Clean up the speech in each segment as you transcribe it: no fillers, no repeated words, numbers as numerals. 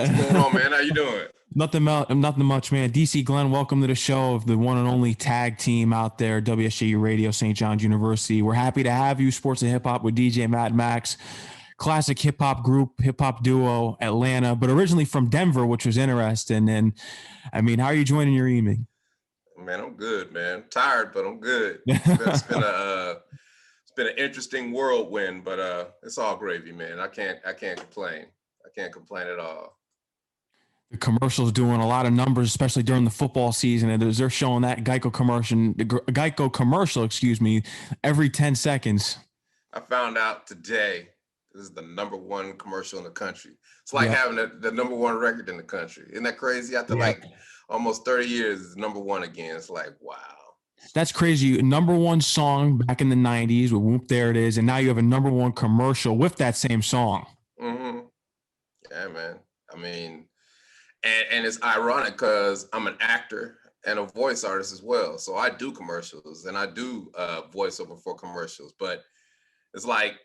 What's going on, man? How you doing? Nothing much, man. DC Glenn, welcome to the show of the one and only tag team out there, WSJU Radio, St. John's University. We're happy to have you, Sports and Hip Hop with DJ Mad Max, classic hip hop group, hip hop duo, Atlanta, but originally from Denver, which was interesting. And I mean, how are you joining your evening? Man, I'm good, man. Tired, but I'm good. It's been an interesting whirlwind, but it's all gravy, man. I can't complain. I can't complain at all. The commercials doing a lot of numbers, especially during the football season, and they're showing that Geico commercial, excuse me, every 10 seconds. I found out today this is the #1 commercial in the country. It's like having the #1 record in the country. Isn't that crazy? After like almost 30 years, it's #1 again. It's like, wow. That's crazy. #1 song back in the 90s with Whoop, There It Is, and now you have a #1 commercial with that same song. Mm-hmm. Yeah, man. I mean, and it's ironic because I'm an actor and a voice artist as well. So I do commercials and I do voiceover for commercials. But it's like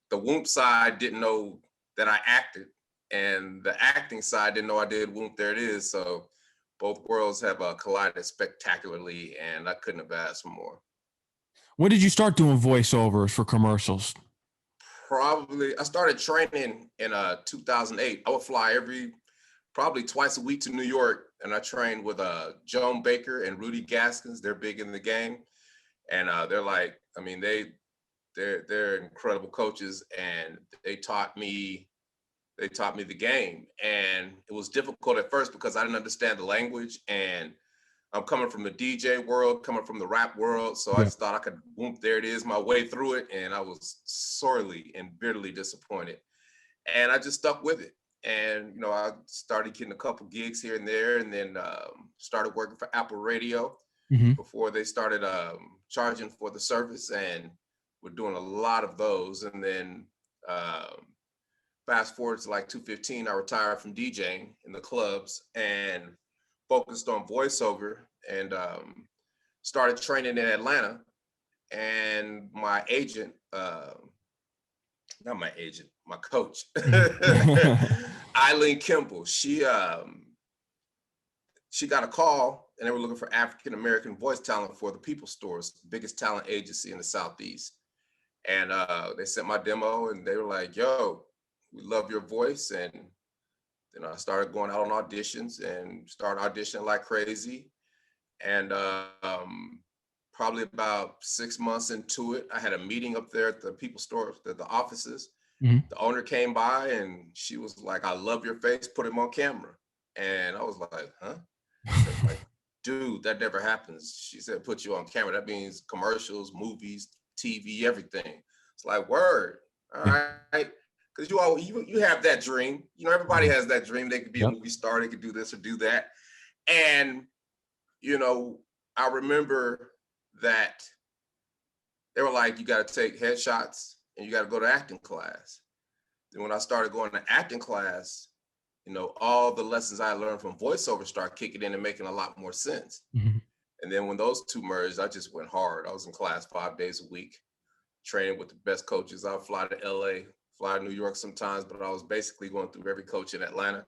the Whoop side didn't know that I acted, and the acting side didn't know I did Whoop, There It Is. So both worlds have collided spectacularly, and I couldn't have asked for more. When did you start doing voiceovers for commercials? Probably, I started training in 2008. I would fly probably twice a week to New York, and I trained with Joan Baker and Rudy Gaskins. They're big in the game, and they're like, I mean, they're incredible coaches, and they taught me the game. And it was difficult at first because I didn't understand the language, and I'm coming from the DJ world, coming from the rap world, so I just thought I could Whoop, There It Is my way through it, and I was sorely and bitterly disappointed, and I just stuck with it. And, I started getting a couple gigs here and there, and then started working for Apple Radio before they started charging for the service. And we're doing a lot of those. And then fast forward to like 2015, I retired from DJing in the clubs and focused on voiceover, and started training in Atlanta. And my agent, not my agent, my coach, Eileen Kimball, she got a call, and they were looking for African-American voice talent for the People Stores, biggest talent agency in the Southeast. And they sent my demo, and they were like, yo, we love your voice. And then I started going out on auditions and started auditioning like crazy. And probably about 6 months into it, I had a meeting up there at the People Store, the offices. The owner came by, and she was like, I love your face, put him on camera. And I was like, huh? Like, dude, that never happens. She said, put you on camera. That means commercials, movies, TV, everything. It's like, word. All right. Because you have that dream. Everybody has that dream. They could be a movie star. They could do this or do that. And, I remember that they were like, you got to take headshots and you got to go to acting class. And when I started going to acting class, all the lessons I learned from voiceover start kicking in and making a lot more sense. And then when those two merged, I just went hard. I was in class 5 days a week, training with the best coaches. I would fly to LA, fly to New York sometimes, but I was basically going through every coach in Atlanta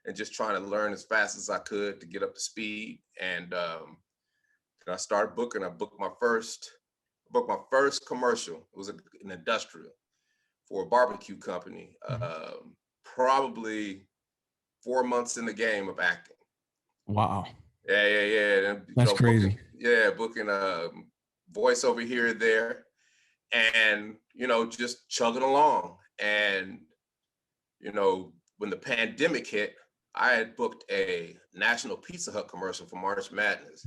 and just trying to learn as fast as I could to get up to speed. And I started booking. I booked my first commercial. It was an industrial for a barbecue company. Probably 4 months in the game of acting. Wow. Yeah. And, that's crazy. Booking voice over here and there, and just chugging along. And when the pandemic hit, I had booked a National Pizza Hut commercial for March Madness.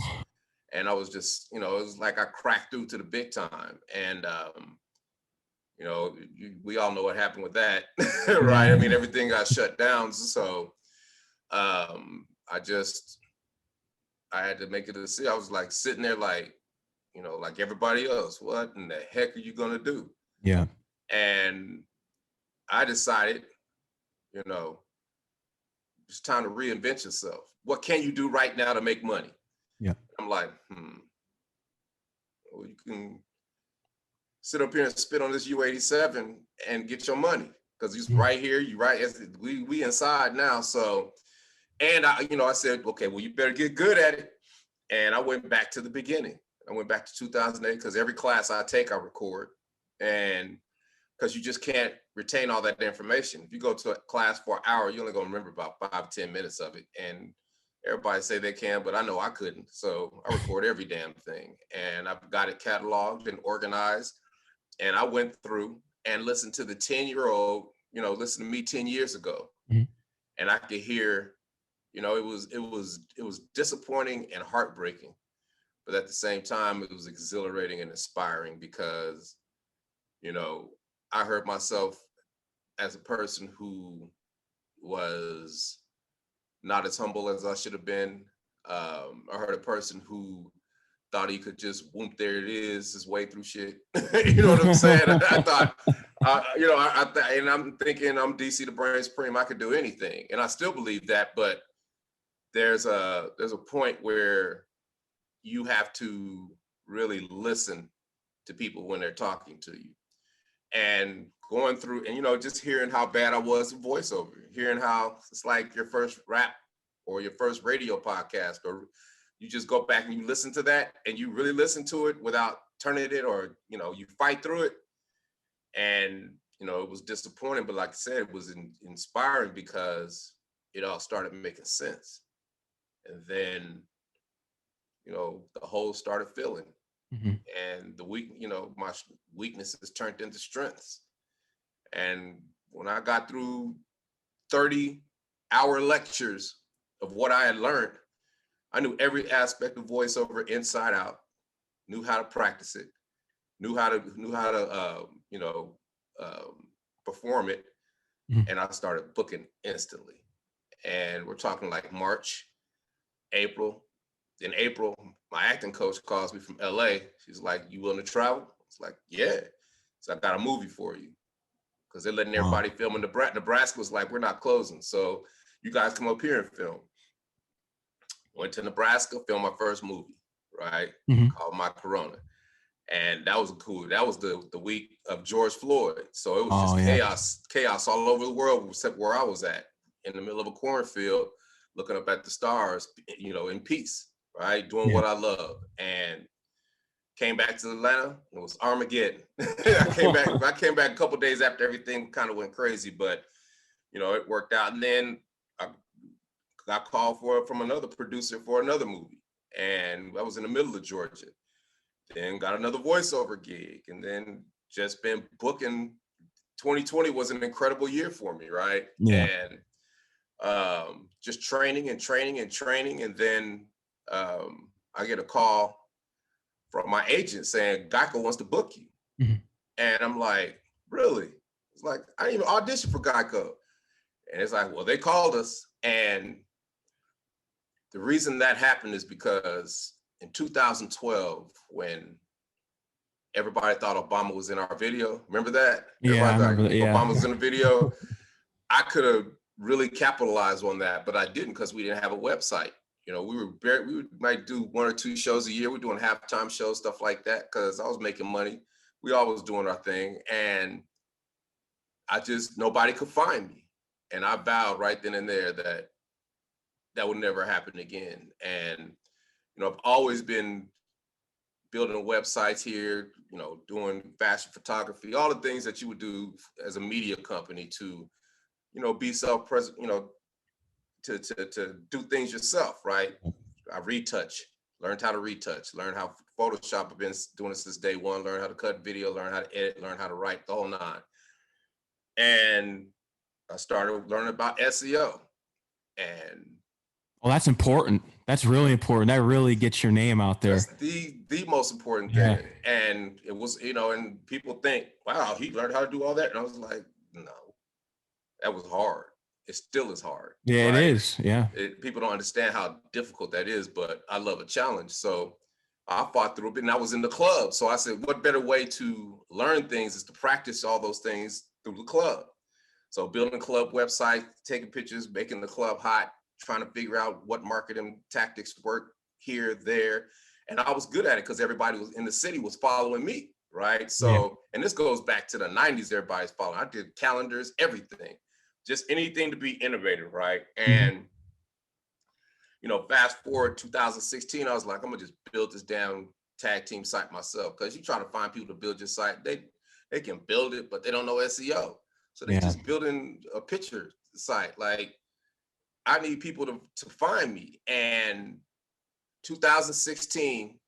And I was just, it was like I cracked through to the big time. And, we all know what happened with that, right? I mean, everything got shut down. So I had to make a decision. I was like sitting there like, like everybody else, what in the heck are you going to do? Yeah. And I decided, it's time to reinvent yourself. What can you do right now to make money? Yeah. I'm like, well, you can sit up here and spit on this U-87 and get your money. because he's right here. You right. We inside now. So, and I said, okay, well, you better get good at it. And I went back to the beginning. I went back to 2008 because every class I take, I record, and because you just can't retain all that information. If you go to a class for an hour, you're only gonna remember about 5-10 minutes of it. And everybody say they can, but I know I couldn't. So I record every damn thing, and I've got it cataloged and organized. And I went through and listened to the 10-year-old, listen to me 10 years ago. Mm-hmm. And I could hear, it was disappointing and heartbreaking, but at the same time, it was exhilarating and inspiring because, I heard myself as a person who was not as humble as I should have been. I heard a person who thought he could just whoomp, there it is, his way through shit. You know what I'm saying? I thought, and I'm thinking I'm DC the Brain Supreme, I could do anything. And I still believe that, but there's a point where you have to really listen to people when they're talking to you. And going through and, just hearing how bad I was at voiceover, hearing how it's like your first rap or your first radio podcast, or you just go back and you listen to that and you really listen to it without turning it, or, you fight through it. And, it was disappointing, but like I said, it was inspiring because it all started making sense. And then, the holes started filling. Mm-hmm. And my weaknesses turned into strengths. And when I got through 30-hour lectures of what I had learned, I knew every aspect of voiceover inside out, knew how to practice it, knew how to perform it. Mm-hmm. And I started booking instantly. And we're talking like March, April. In April, my acting coach calls me from LA. She's like, "You willing to travel?" It's like, "Yeah." So I got a movie for you, because they're letting everybody film in Nebraska. Nebraska was like, "We're not closing, so you guys come up here and film." Went to Nebraska, filmed my first movie, right? Mm-hmm. Called My Corona. And that was cool. That was the week of George Floyd. So it was just chaos all over the world, except where I was at, in the middle of a cornfield, looking up at the stars, in peace. Right, doing what I love. And came back to Atlanta. It was Armageddon. I came back a couple of days after everything kind of went crazy, but it worked out. And then I got called from another producer for another movie, and I was in the middle of Georgia. Then got another voiceover gig, and then just been booking. 2020 was an incredible year for me, right? Yeah. And just training, and then I get a call from my agent saying GEICO wants to book you. Mm-hmm. And I'm like, really? It's like, I didn't even audition for GEICO. And it's like, well, they called us. And the reason that happened is because in 2012, when everybody thought Obama was in our video, remember that? Yeah, I remember that. Yeah. Obama was in the video. I could have really capitalized on that, but I didn't, because we didn't have a website. We might do 1 or 2 shows a year. We're doing halftime shows, stuff like that, because I was making money. We always doing our thing. And nobody could find me. And I vowed right then and there that would never happen again. And, I've always been building websites here, doing fashion photography, all the things that you would do as a media company to, be self-present, to do things yourself, right? I learned how to retouch, learned how Photoshop. I've been doing it since day one, learn how to cut video, learn how to edit, learn how to write, the whole nine. And I started learning about SEO. And well, that's important. That's really important. That really gets your name out there. That's the most important thing. Yeah. And it was, and people think, wow, he learned how to do all that. And I was like, no, that was hard. It still is hard. Yeah, right? It is. Yeah. People don't understand how difficult that is, but I love a challenge. So I fought through it, and I was in the club. So I said, what better way to learn things is to practice all those things through the club. So building a club website, taking pictures, making the club hot, trying to figure out what marketing tactics work here, there. And I was good at it because everybody was in the city was following me, right? So, and this goes back to the 90s, everybody's following. I did calendars, everything, just anything to be innovative, right? And, you know, fast forward 2016, I was like, I'm gonna just build this damn tag team site myself. Cause you try to find people to build your site, they can build it, but they don't know SEO. So they just building a picture site. Like, I need people to find me. And 2016,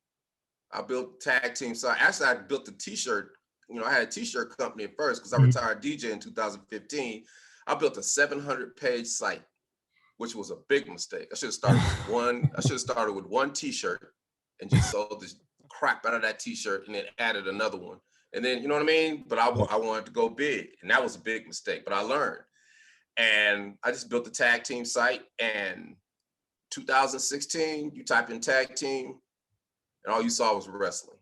I built tag team site. Actually, I built a t-shirt. You know, I had a t-shirt company at first because I retired DJ in 2015. I built a 700-page site, which was a big mistake. I should have started with one. I should have started with one t-shirt and just sold the crap out of that t-shirt and then added another one. And then, you know what I mean? But I wanted to go big, and that was a big mistake, but I learned. And I just built the tag team site. And 2016, you type in tag team, and all you saw was wrestling.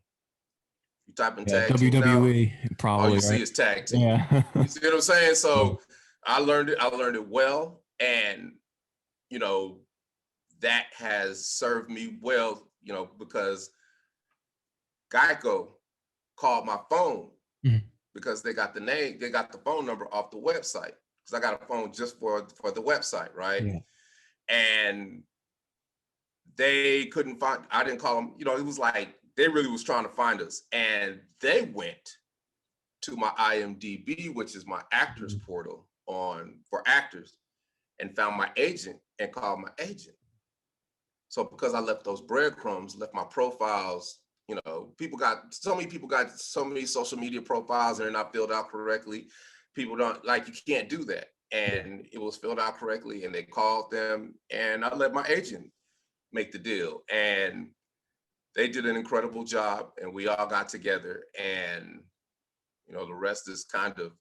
You type in tag team WWE, now, probably all you see is tag team. Yeah. You see what I'm saying? So I learned it well. And, you know, that has served me well, you know, because GEICO called my phone because they got the phone number off the website. Because I got a phone just for the website, right? Yeah. And they couldn't find, I didn't call them, you know, it was like, they really was trying to find us. And they went to my IMDb, which is my actors portal for actors, and found my agent and called my agent. So because I left those breadcrumbs, left my profiles, you know, so many people got so many social media profiles and they're not filled out correctly. People don't, like, you can't do that. And it was filled out correctly, and they called them, and I let my agent make the deal. And they did an incredible job, and we all got together, and, you know, the rest is kind of,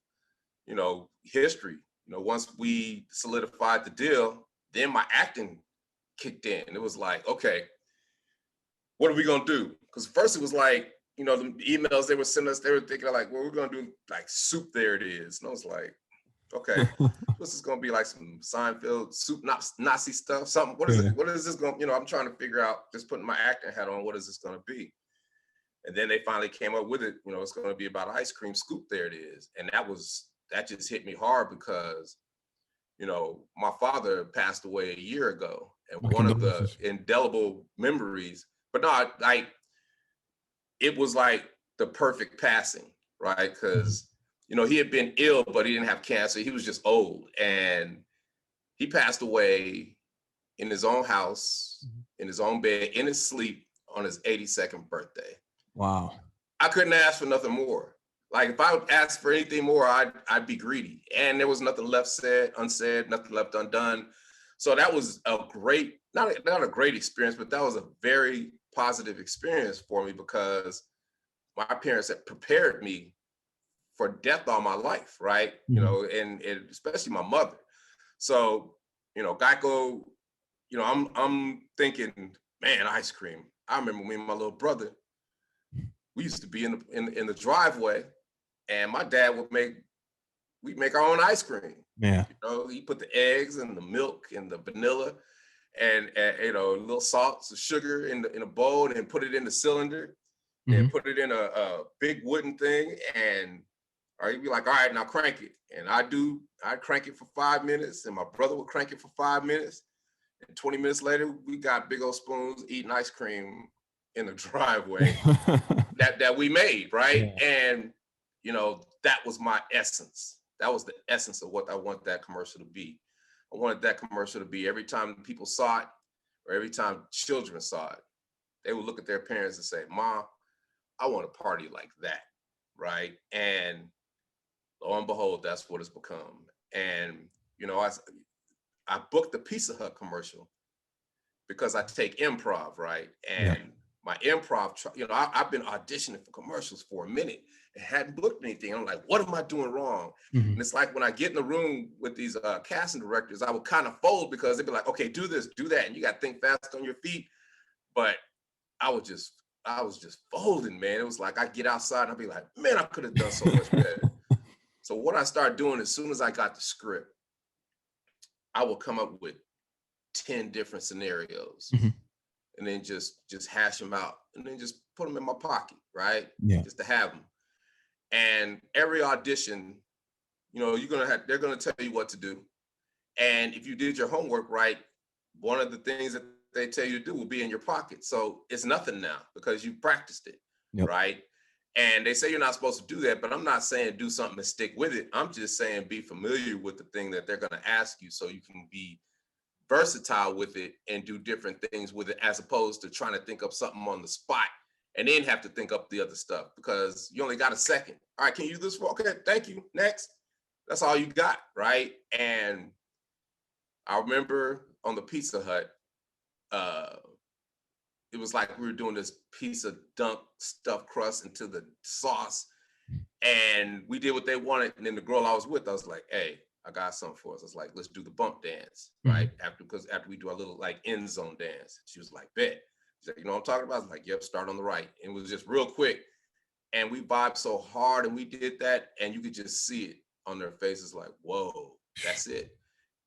you know, history. You know, once we solidified the deal, then my acting kicked in. It was like, okay, what are we gonna do? Because first it was like, you know, the emails they were sending us, they were thinking like, well, we're gonna do like Soup, There It Is. And I was like, okay, this is gonna be like some Seinfeld soup, Nazi stuff, something. What is it? What is this going? You know, I'm trying to figure out, just putting my acting hat on, what is this gonna be? And then they finally came up with it. You know, it's gonna be about ice cream scoop. There it is. And that just hit me hard because, you know, my father passed away a year ago, and one of the indelible memories. But no, like, it was like the perfect passing, right? Because, you know, he had been ill, but he didn't have cancer. He was just old. And he passed away in his own house, in his own bed, in his sleep, on his 82nd birthday. Wow. I couldn't ask for nothing more. Like, if I would ask for anything more, I'd be greedy. And there was nothing left unsaid, nothing left undone. So that was a great, not a great experience, but that was a very positive experience for me, because my parents had prepared me for death all my life, right? You know, and especially my mother. So, you know, GEICO, you know, I'm thinking, man, ice cream. I remember me and my little brother, we used to be in the driveway, and my dad we'd make our own ice cream. Yeah. You know, he put the eggs and the milk and the vanilla and you know, a little salt, some sugar in a bowl, and put it in the cylinder, and put it in a big wooden thing, and he'd be like, all right, now crank it. And I'd crank it for 5 minutes, and my brother would crank it for 5 minutes. And 20 minutes later, we got big old spoons eating ice cream in the driveway that we made, right? Yeah. And, you know, that was my essence. That was the essence of what I want that commercial to be. I wanted that commercial to be, every time people saw it, or every time children saw it, they would look at their parents and say, Mom, I want a party like that, right? And lo and behold, that's what it's become. And, you know, I booked the Pizza Hut commercial because I take improv, right? And my improv, you know, I've been auditioning for commercials for a minute and hadn't booked anything. I'm like, what am I doing wrong? And it's like, when I get in the room with these casting directors, I would kind of fold, because they'd be like, okay, do this, do that. And you got to think fast on your feet. But I was just folding, man. It was like, I get outside and I'd be like, man, I could have done so much better. So what I started doing, as soon as I got the script, I would come up with 10 different scenarios, and then just hash them out, and then just put them in my pocket, right? Yeah. Just to have them. And every audition, you know, they're gonna tell you what to do. And if you did your homework right, one of the things that they tell you to do will be in your pocket. So it's nothing now because you practiced it, Yep. right? And they say you're not supposed to do that, but I'm not saying do something and stick with it. I'm just saying be familiar with the thing that they're going to ask you so you can be versatile with it and do different things with it, as opposed to trying to think up something on the spot and then have to think up the other stuff because you only got a second. All right, can you do this? Okay, thank you. Next. That's all you got, right? And I remember on the Pizza Hut, it was like we were doing this pizza dunk stuffed crust into the sauce, and we did what they wanted. And then the girl I was with, I was like, "Hey, I got something for us." I was like, "Let's do the bump dance, right?" Because after we do our little like end zone dance, she was like, "Bet." She's like, "You know what I'm talking about?" I was like, "Yep." Start on the right, and it was just real quick, and we vibed so hard, and we did that, and you could just see it on their faces, like, "Whoa, that's it."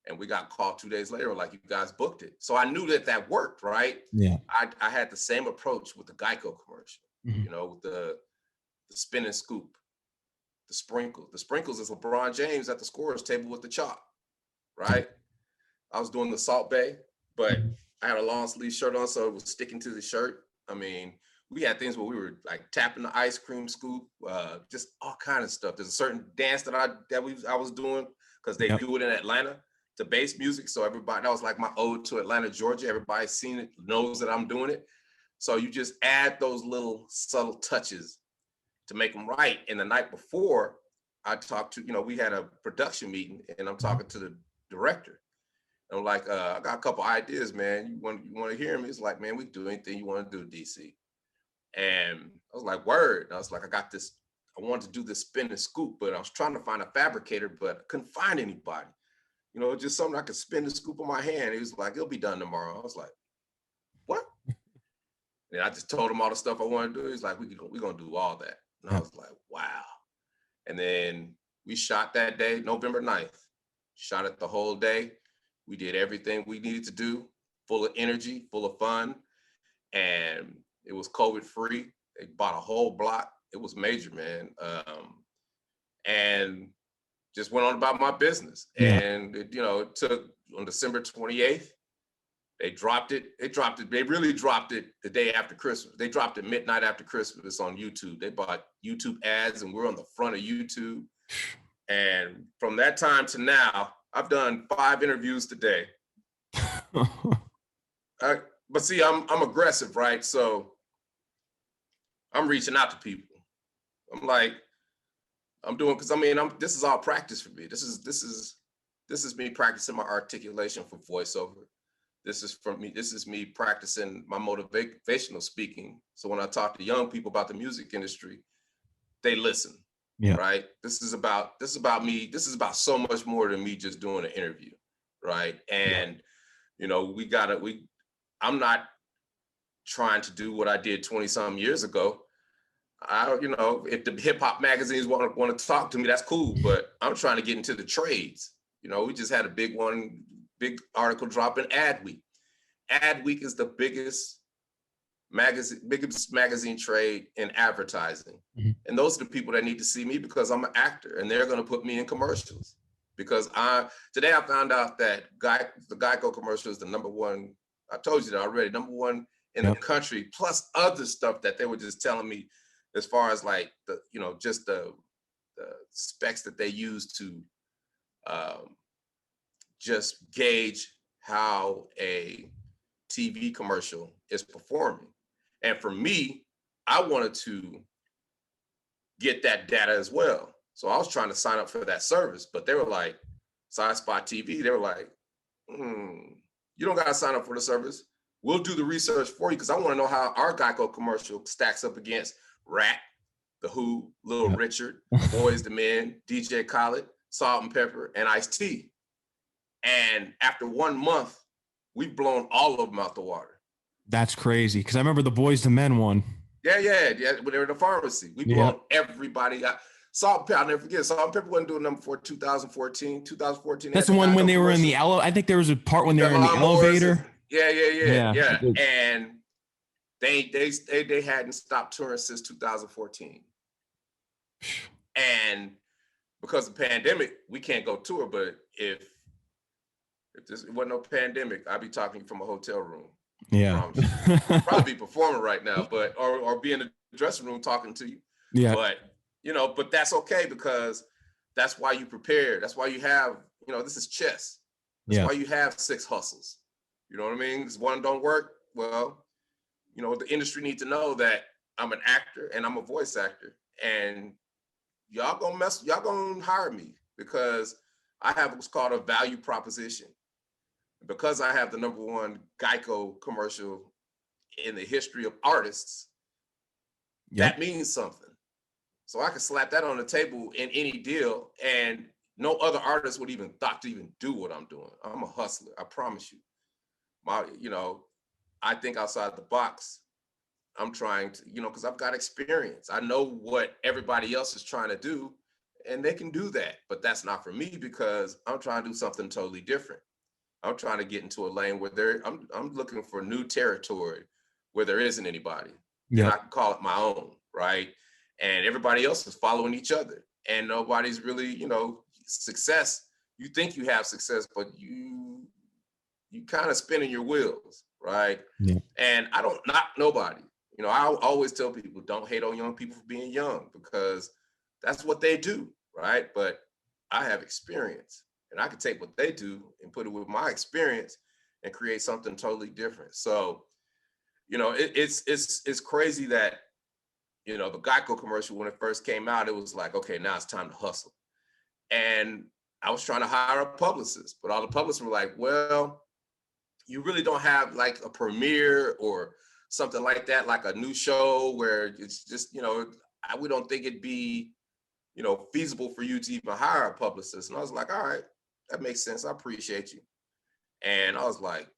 And we got called 2 days later, like, you guys booked it. So I knew that worked, right? Yeah. I had the same approach with the GEICO commercial, you know, with the spin and scoop, the sprinkles. The sprinkles is LeBron James at the scorer's table with the chalk, right? I was doing the Salt Bay, but I had a long sleeve shirt on, so it was sticking to the shirt. I mean, we had things where we were like tapping the ice cream scoop, just all kind of stuff. There's a certain dance that I was doing because they do it in Atlanta to bass music. So everybody, that was like my ode to Atlanta, Georgia. Everybody's seen it, knows that I'm doing it. So you just add those little subtle touches to make them right. And the night before, I talked to, you know, we had a production meeting and I'm talking to the director. And I'm like, I got a couple ideas, man. You want to hear me? He's like, man, we can do anything you want to do, DC. And I was like, word. And I was like, I got this. I wanted to do this spin and scoop, but I was trying to find a fabricator, but I couldn't find anybody. You know, just something I could spin and scoop on my hand. He was like, it'll be done tomorrow. I was like, what? And I just told him all the stuff I wanted to do. He's like, we're going to do all that. And I was like, wow. And then we shot that day, November 9th. Shot it the whole day. We did everything we needed to do, full of energy, full of fun. And it was COVID free. They bought a whole block. It was major, man. And just went on about my business. And it, you know, it took on December 28th, they dropped it. They really dropped it the day after Christmas. They dropped it midnight after Christmas on YouTube. They bought YouTube ads and we're on the front of YouTube. And from that time to now, I've done 5 interviews today. But see, I'm aggressive, right? So I'm reaching out to people. I'm like, I'm doing, because I mean, this is all practice for me. This is me practicing my articulation for voiceover. This is me practicing my motivational speaking. So when I talk to young people about the music industry, they listen. Yeah. Right. This is about me. This is about so much more than me just doing an interview. Right. And, you know, I'm not trying to do what I did 20 some years ago. You know, if the hip hop magazines want to talk to me, that's cool. But I'm trying to get into the trades. You know, we just had a big article drop in Adweek. Adweek is the biggest magazine trade in advertising. Mm-hmm. And those are the people that need to see me because I'm an actor and they're going to put me in commercials. Because today I found out that the GEICO commercial is the #1, I told you that already, #1 in the country, plus other stuff that they were just telling me as far as like just the specs that they use to just gauge how a TV commercial is performing. And for me, I wanted to get that data as well. So I was trying to sign up for that service, but they were like, SideSpot TV, they were like, you don't got to sign up for the service. We'll do the research for you because I want to know how our GEICO commercial stacks up against Rat, The Who, Little Richard, Boyz II Men, DJ Khaled, Salt and Pepper, and Ice-T. And after 1 month, we've blown all of them out the water. That's crazy. Because I remember the Boyz II Men one. Yeah. When they were in the pharmacy, we blown everybody out. Salt and Pepper, I'll never forget. Salt and Pepper wasn't doing them before 2014. That's the one when they were in the elevator. I think there was a part when they were in the elevator. Yeah. And they hadn't stopped touring since 2014. And because of the pandemic, we can't go tour. But if this wasn't no pandemic, I'd be talking from a hotel room. Yeah. I promise you. I'd probably be performing right now, but or be in the dressing room talking to you. Yeah. But but that's okay, because that's why you prepare. That's why you have, this is chess. That's why you have 6 hustles. You know what I mean? Because one don't work. Well, the industry needs to know that I'm an actor and I'm a voice actor, and y'all gonna hire me because I have what's called a value proposition. Because I have the #1 GEICO commercial in the history of artists, that means something. So I could slap that on the table in any deal, and no other artist would even thought to even do what I'm doing. I'm a hustler, I promise you. I think outside the box. I'm trying to, because I've got experience. I know what everybody else is trying to do, and they can do that. But that's not for me, because I'm trying to do something totally different. I'm trying to get into a lane where I'm looking for new territory where there isn't anybody. And I can call it my own, right? And everybody else is following each other. And nobody's really, success. You think you have success, but you kind of spinning your wheels, right? Yeah. And I don't knock nobody. I always tell people, don't hate on young people for being young, because that's what they do, right? But I have experience, and I can take what they do and put it with my experience and create something totally different. So, it's crazy that, the GEICO commercial, when it first came out, it was like, okay, now it's time to hustle. And I was trying to hire a publicist, but all the publicists were like, well, you really don't have like a premiere or something like that, like a new show where it's just, we don't think it'd be, feasible for you to even hire a publicist. And I was like, all right, that makes sense. I appreciate you. And I was like,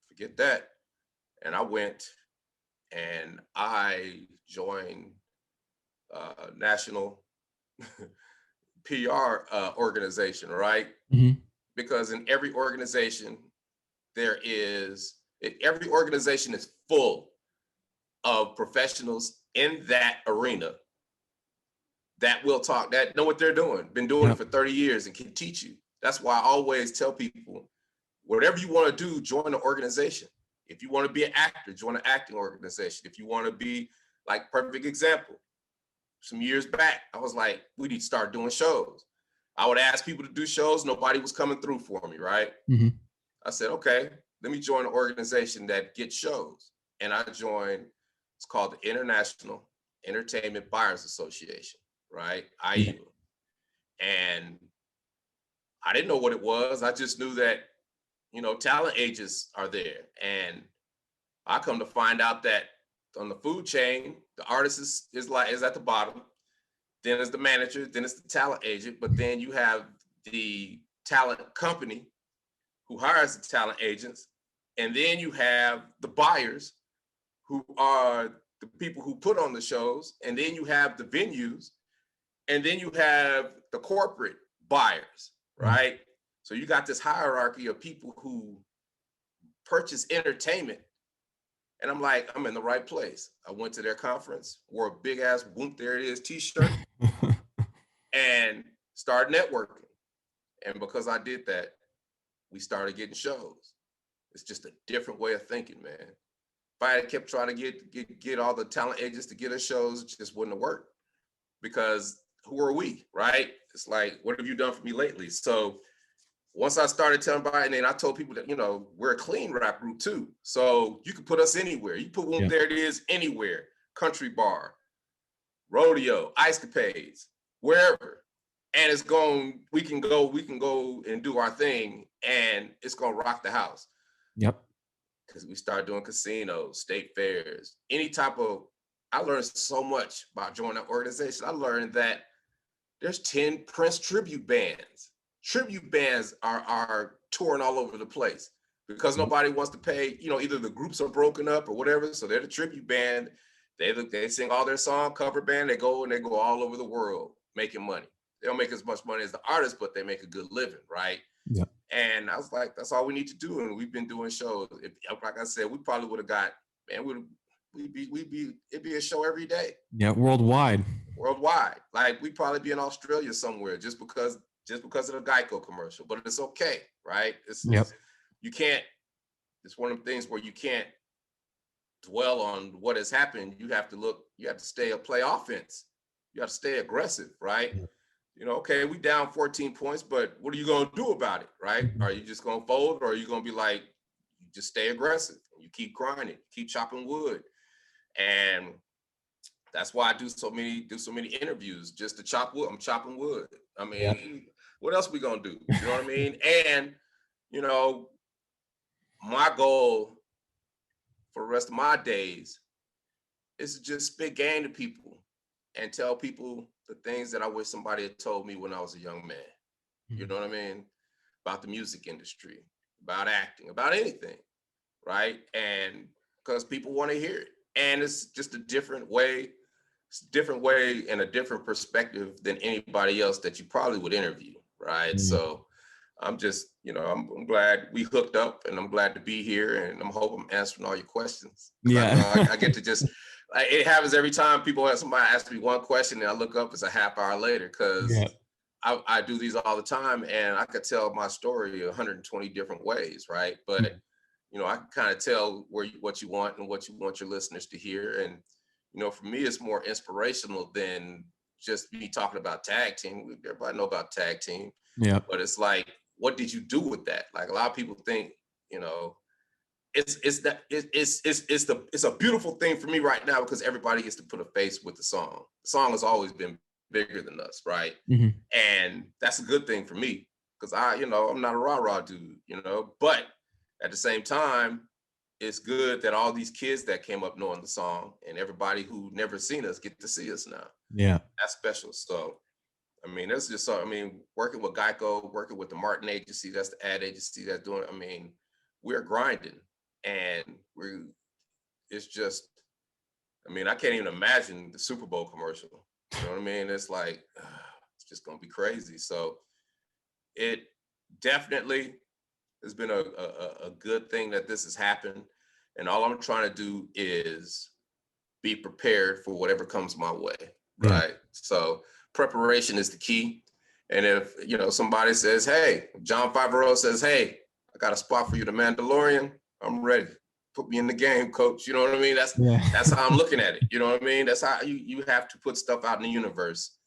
forget that. And I went and I joined a national PR organization, right? Mm-hmm. Because in every organization, every organization is full of professionals in that arena that will talk, that know what they're doing, been doing it for 30 years and can teach you. That's why I always tell people, whatever you want to do, join an organization. If you want to be an actor, join an acting organization. If you want to be, like, perfect example, some years back, I was like, we need to start doing shows. I would ask people to do shows. Nobody was coming through for me, right? Mm-hmm. I said, okay, let me join an organization that gets shows. And I joined, it's called the International Entertainment Buyers Association, right? IEBA. And I didn't know what it was. I just knew that, talent agents are there. And I come to find out that on the food chain, the artist is at the bottom. Then it's the manager, then it's the talent agent, but then you have the talent company who hires the talent agents. And then you have the buyers, who are the people who put on the shows. And then you have the venues. And then you have the corporate buyers, right? So you got this hierarchy of people who purchase entertainment. And I'm like, I'm in the right place. I went to their conference, wore a big ass Whoomp, there it is t-shirt, and started networking. And because I did that, we started getting shows. It's just a different way of thinking, man. If I had kept trying to get all the talent agents to get us shows, it just wouldn't have worked. Because who are we, right? It's like, what have you done for me lately? So once I started telling about it, and then I told people that, we're a clean rap group too. So you can put us anywhere. You put one, there it is, anywhere. Country bar, rodeo, ice capades, wherever. And we can go and do our thing, and it's gonna rock the house. Yep. Because we started doing casinos, state fairs, any type of, I learned so much about joining that organization. I learned that there's 10 Prince tribute bands. Tribute bands are touring all over the place because nobody wants to pay, either the groups are broken up or whatever. So they're the tribute band. They sing all their song, cover band. They go all over the world making money. They don't make as much money as the artists, but they make a good living, right? Yeah. And I was like, that's all we need to do. And we've been doing shows. Like I said, we probably would have got, man, it'd be a show every day. Yeah, worldwide. worldwide. Like we'd probably be in Australia somewhere just because of the GEICO commercial, but it's okay, right? Yep. You can't, it's one of the things where you can't dwell on what has happened. You have to play offense. You have to stay aggressive, right? Yep. You know, okay, we down 14 points, but what are you going to do about it, right? Mm-hmm. Are you just going to fold, or are you going to be like, you just stay aggressive, and you keep grinding, keep chopping wood? And that's why I do so many interviews just to chop wood. I'm chopping wood. I mean, Yep. what else we going to do? You know what I mean? And, you know, my goal for the rest of my days is to just spit game to people and tell people the things that I wish somebody had told me when I was a young man. Mm-hmm. You know what I mean? About the music industry, about acting, about anything, right? And because people want to hear it. And it's just a different way. It's a different way and a different perspective than anybody else that you probably would interview, right? Mm-hmm. So I'm just, you know, I'm glad we hooked up, and I'm glad to be here, and I'm hoping I'm answering all your questions. Yeah. I get to just, like, it happens every time somebody asks me one question and I look up, it's a half hour later, because I do these all the time, and I could tell my story 120 different ways, right? But, you know, I can kind of tell what you want and what you want your listeners to hear. And, you know, for me, it's more inspirational than just me talking about tag team. Everybody know about tag team. Yeah. But it's like, what did you do with that? Like, a lot of people think, you know, it's a beautiful thing for me right now, because everybody gets to put a face with the song. The song has always been bigger than us, right? Mm-hmm. And that's a good thing for me, because I'm not a rah-rah dude, you know. But at the same time, it's good that all these kids that came up knowing the song, and everybody who never seen us, get to see us now. Yeah. That's special. So, I mean, that's just so, I mean, working with GEICO, working with the Martin agency, that's the ad agency that's doing it. I mean, we're grinding, and it's just, I mean, I can't even imagine the Super Bowl commercial. You know what I mean? It's like, it's just going to be crazy. So it definitely has been a good thing that this has happened. And all I'm trying to do is be prepared for whatever comes my way, right? Yeah. So preparation is the key. And if, you know, somebody says, hey, John Favreau says, hey, I got a spot for you, The Mandalorian, I'm ready. Put me in the game, coach. You know what I mean? That's how I'm looking at it. You know what I mean? That's how you have to put stuff out in the universe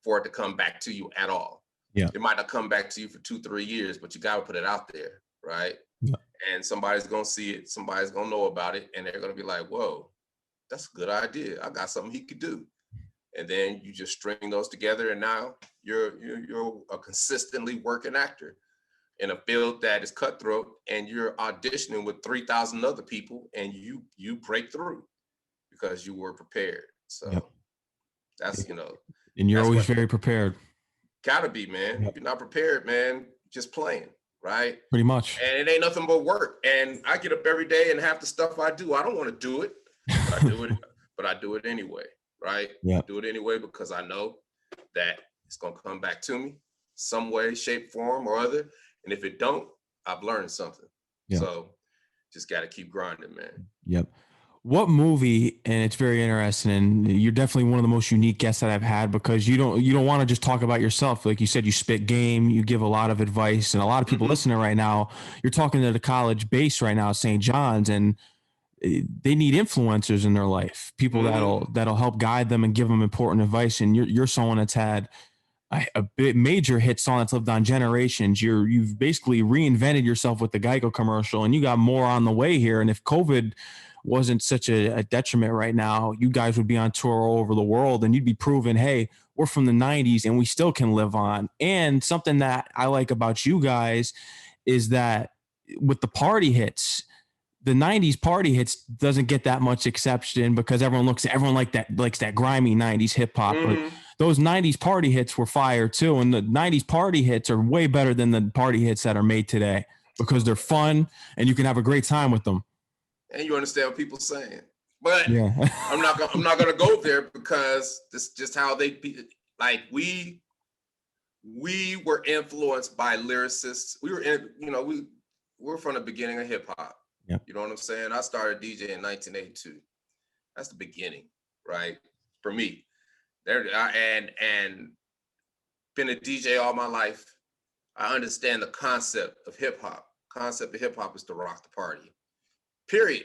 for it to come back to you at all. Yeah. It might not come back to you for 2-3 years, but you got to put it out there, right? Yeah. And somebody's going to see it. Somebody's going to know about it. And they're going to be like, whoa, that's a good idea. I got something he could do. And then you just string those together, and now you're a consistently working actor in a field that is cutthroat, and you're auditioning with 3,000 other people, and you break through because you were prepared. So that's, you know. And you're always very prepared. Gotta be, man. If you're not prepared, man, just playing, right? Pretty much. And it ain't nothing but work. And I get up every day, and half the stuff I do, I don't want to do it, but I do it anyway, right? Yeah. I do it anyway because I know that it's gonna come back to me some way, shape, form, or other. And if it don't, I've learned something. Yep. So just got to keep grinding, man. Yep. What movie, and it's very interesting, and you're definitely one of the most unique guests that I've had, because you don't want to just talk about yourself. Like you said, you spit game, you give a lot of advice, and a lot of people listening right now, you're talking to the college base right now at St. John's, and they need influencers in their life, people that'll help guide them and give them important advice. And you're someone that's had a bit major hit song that's lived on generations. You've basically reinvented yourself with the GEICO commercial, and you got more on the way here. And if COVID wasn't such a detriment right now, you guys would be on tour all over the world, and you'd be proving, hey, we're from the 90s and we still can live on. And something that I like about you guys is that with the party hits, the 90s party hits doesn't get that much exception, because everyone likes that grimy 90s hip hop. But those 90s party hits were fire too. And the 90s party hits are way better than the party hits that are made today, because they're fun and you can have a great time with them. And you understand what people are saying. But yeah. I'm not gonna go there, because this is just how they be. Like we were influenced by lyricists. We were from the beginning of hip hop. Yep. You know what I'm saying? I started DJing in 1982. That's the beginning, right? For me, And been a DJ all my life. I understand the concept of hip hop. Concept of hip hop is to rock the party. Period.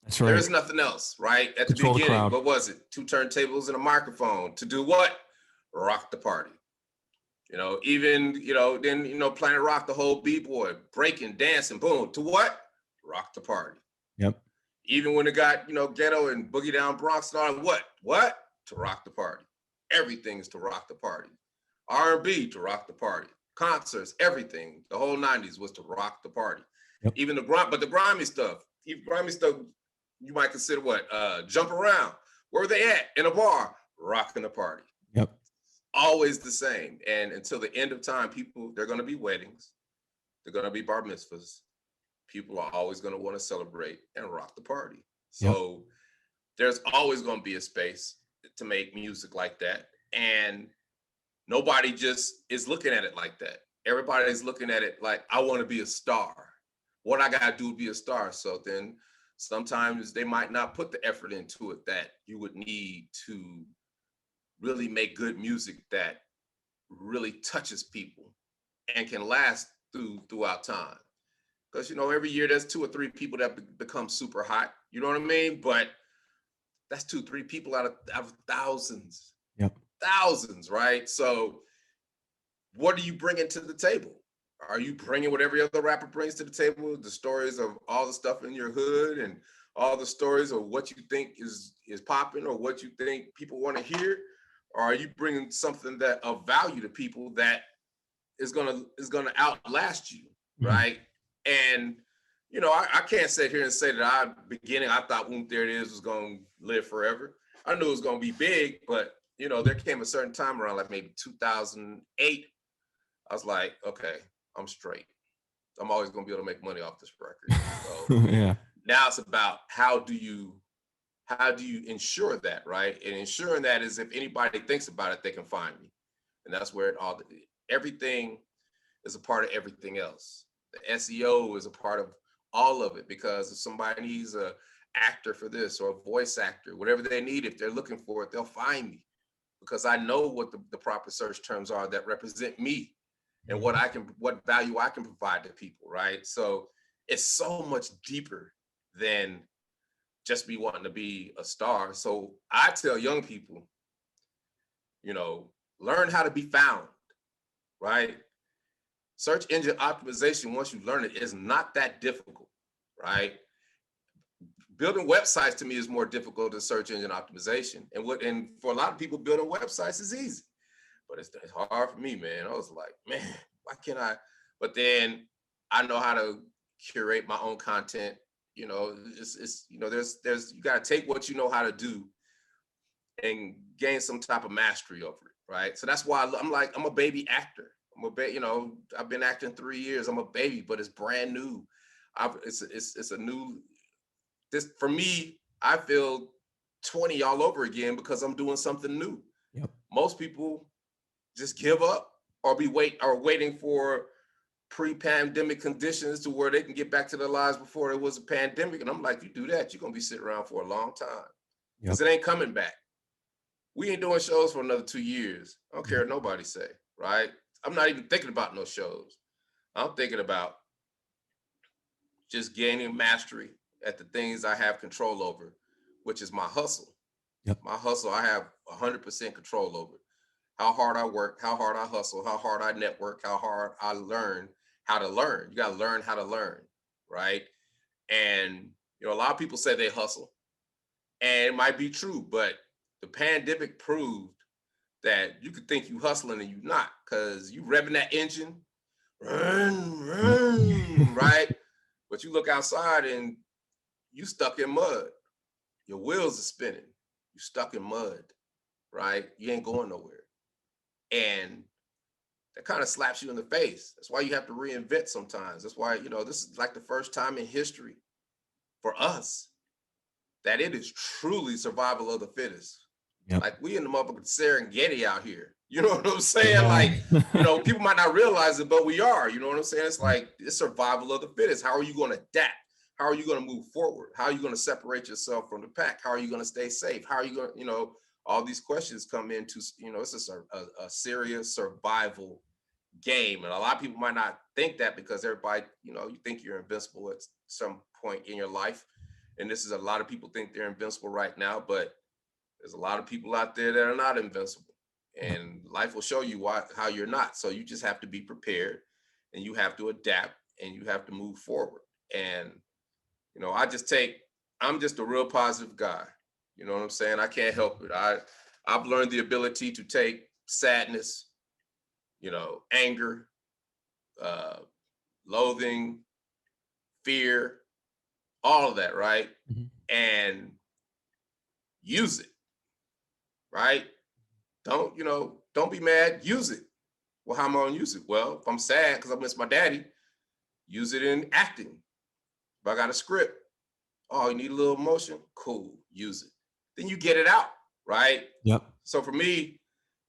That's right. There is nothing else, right? At Control the beginning, crowd. what was it? 2 turntables and a microphone to do what? Rock the party. Even, then, Planet Rock, the whole B-boy, breaking, dancing, boom, to what? Rock the party. Yep. Even when it got, ghetto and boogie down Bronx and all that, what? What? To rock the party. Everything is to rock the party. R&B to rock the party. Concerts, everything. The whole 90s was to rock the party. Yep. Even the grimy stuff, you might consider what? Jump around. Where were they at? In a bar, rocking the party. Yep. Always the same. And until the end of time, they're going to be weddings. They're going to be bar mitzvahs. People are always going to want to celebrate and rock the party. So there's always going to be a space to make music like that. And nobody just is looking at it like that. Everybody's looking at it like, I want to be a star. What I got to do to be a star. So then sometimes they might not put the effort into it that you would need to really make good music that really touches people and can last throughout time. Because, every year there's 2 or 3 people that become super hot. You know what I mean? But that's 2, 3 people out of thousands. Yep. Thousands, right? So what are you bringing to the table? Are you bringing what every other rapper brings to the table? The stories of all the stuff in your hood and all the stories of what you think is popping or what you think people want to hear? Or are you bringing something that of value to people that is gonna outlast you, right? And I can't sit here and say that I thought Whoomp There It Is was gonna live forever. I knew it was gonna be big, but there came a certain time around like maybe 2008. I was like, okay, I'm straight. I'm always gonna be able to make money off this record. So now it's about how do you ensure that, right? And ensuring that is if anybody thinks about it, they can find me. And that's where everything is a part of everything else. The SEO is a part of all of it, because if somebody needs an actor for this or a voice actor, whatever they need, if they're looking for it, they'll find me, because I know what the proper search terms are that represent me and what value I can provide to people, right? So it's so much deeper than just me wanting to be a star. So I tell young people, learn how to be found, right? Search engine optimization, once you learn it, is not that difficult, right? Building websites to me is more difficult than search engine optimization. And for a lot of people, building websites is easy, but it's hard for me, man. I was like, man, why can't I? But then I know how to curate my own content. There's you got to take what you know how to do and gain some type of mastery over it, right? So that's why I'm a baby actor. I've been acting 3 years. I'm a baby, but it's brand new. It's a new. This for me, I feel 20 all over again because I'm doing something new. Yep. Most people just give up or waiting for pre-pandemic conditions to where they can get back to their lives before there was a pandemic. And I'm like, you do that, you're gonna be sitting around for a long time, because it ain't coming back. We ain't doing shows for another 2 years. I don't care what nobody say, right? I'm not even thinking about no shows. I'm thinking about just gaining mastery at the things I have control over, which is my hustle. Yep. My hustle, I have 100% control over. How hard I work, how hard I hustle, how hard I network, how hard I learn how to learn. You got to learn how to learn, right? And, a lot of people say they hustle, and it might be true, but the pandemic proved that you could think you hustling and you not, because you revving that engine, run, right? But you look outside and you stuck in mud. Your wheels are spinning. You stuck in mud, right? You ain't going nowhere. And that kind of slaps you in the face. That's why you have to reinvent sometimes. That's why, this is like the first time in history for us that it is truly survival of the fittest. Yep. Like, we in the motherfucking Serengeti out here. You know what I'm saying? Yeah. Like, people might not realize it, but we are. You know what I'm saying? It's like, it's survival of the fittest. How are you going to adapt? How are you going to move forward? How are you going to separate yourself from the pack? How are you going to stay safe? How are you going to, all these questions come into, it's just a serious survival game. And a lot of people might not think that because everybody, you think you're invincible at some point in your life. And this is a lot of people think they're invincible right now, but there's a lot of people out there that are not invincible. And life will show you how you're not. So you just have to be prepared, and you have to adapt, and you have to move forward. And, I'm just a real positive guy. You know what I'm saying? I can't help it. I've learned the ability to take sadness, anger, loathing, fear, all of that, right? And use it, right? Don't be mad, use it. Well, how am I gonna use it? Well, if I'm sad because I miss my daddy, use it in acting. If I got a script, oh, you need a little emotion? Cool, use it. Then you get it out, right? Yep. So for me,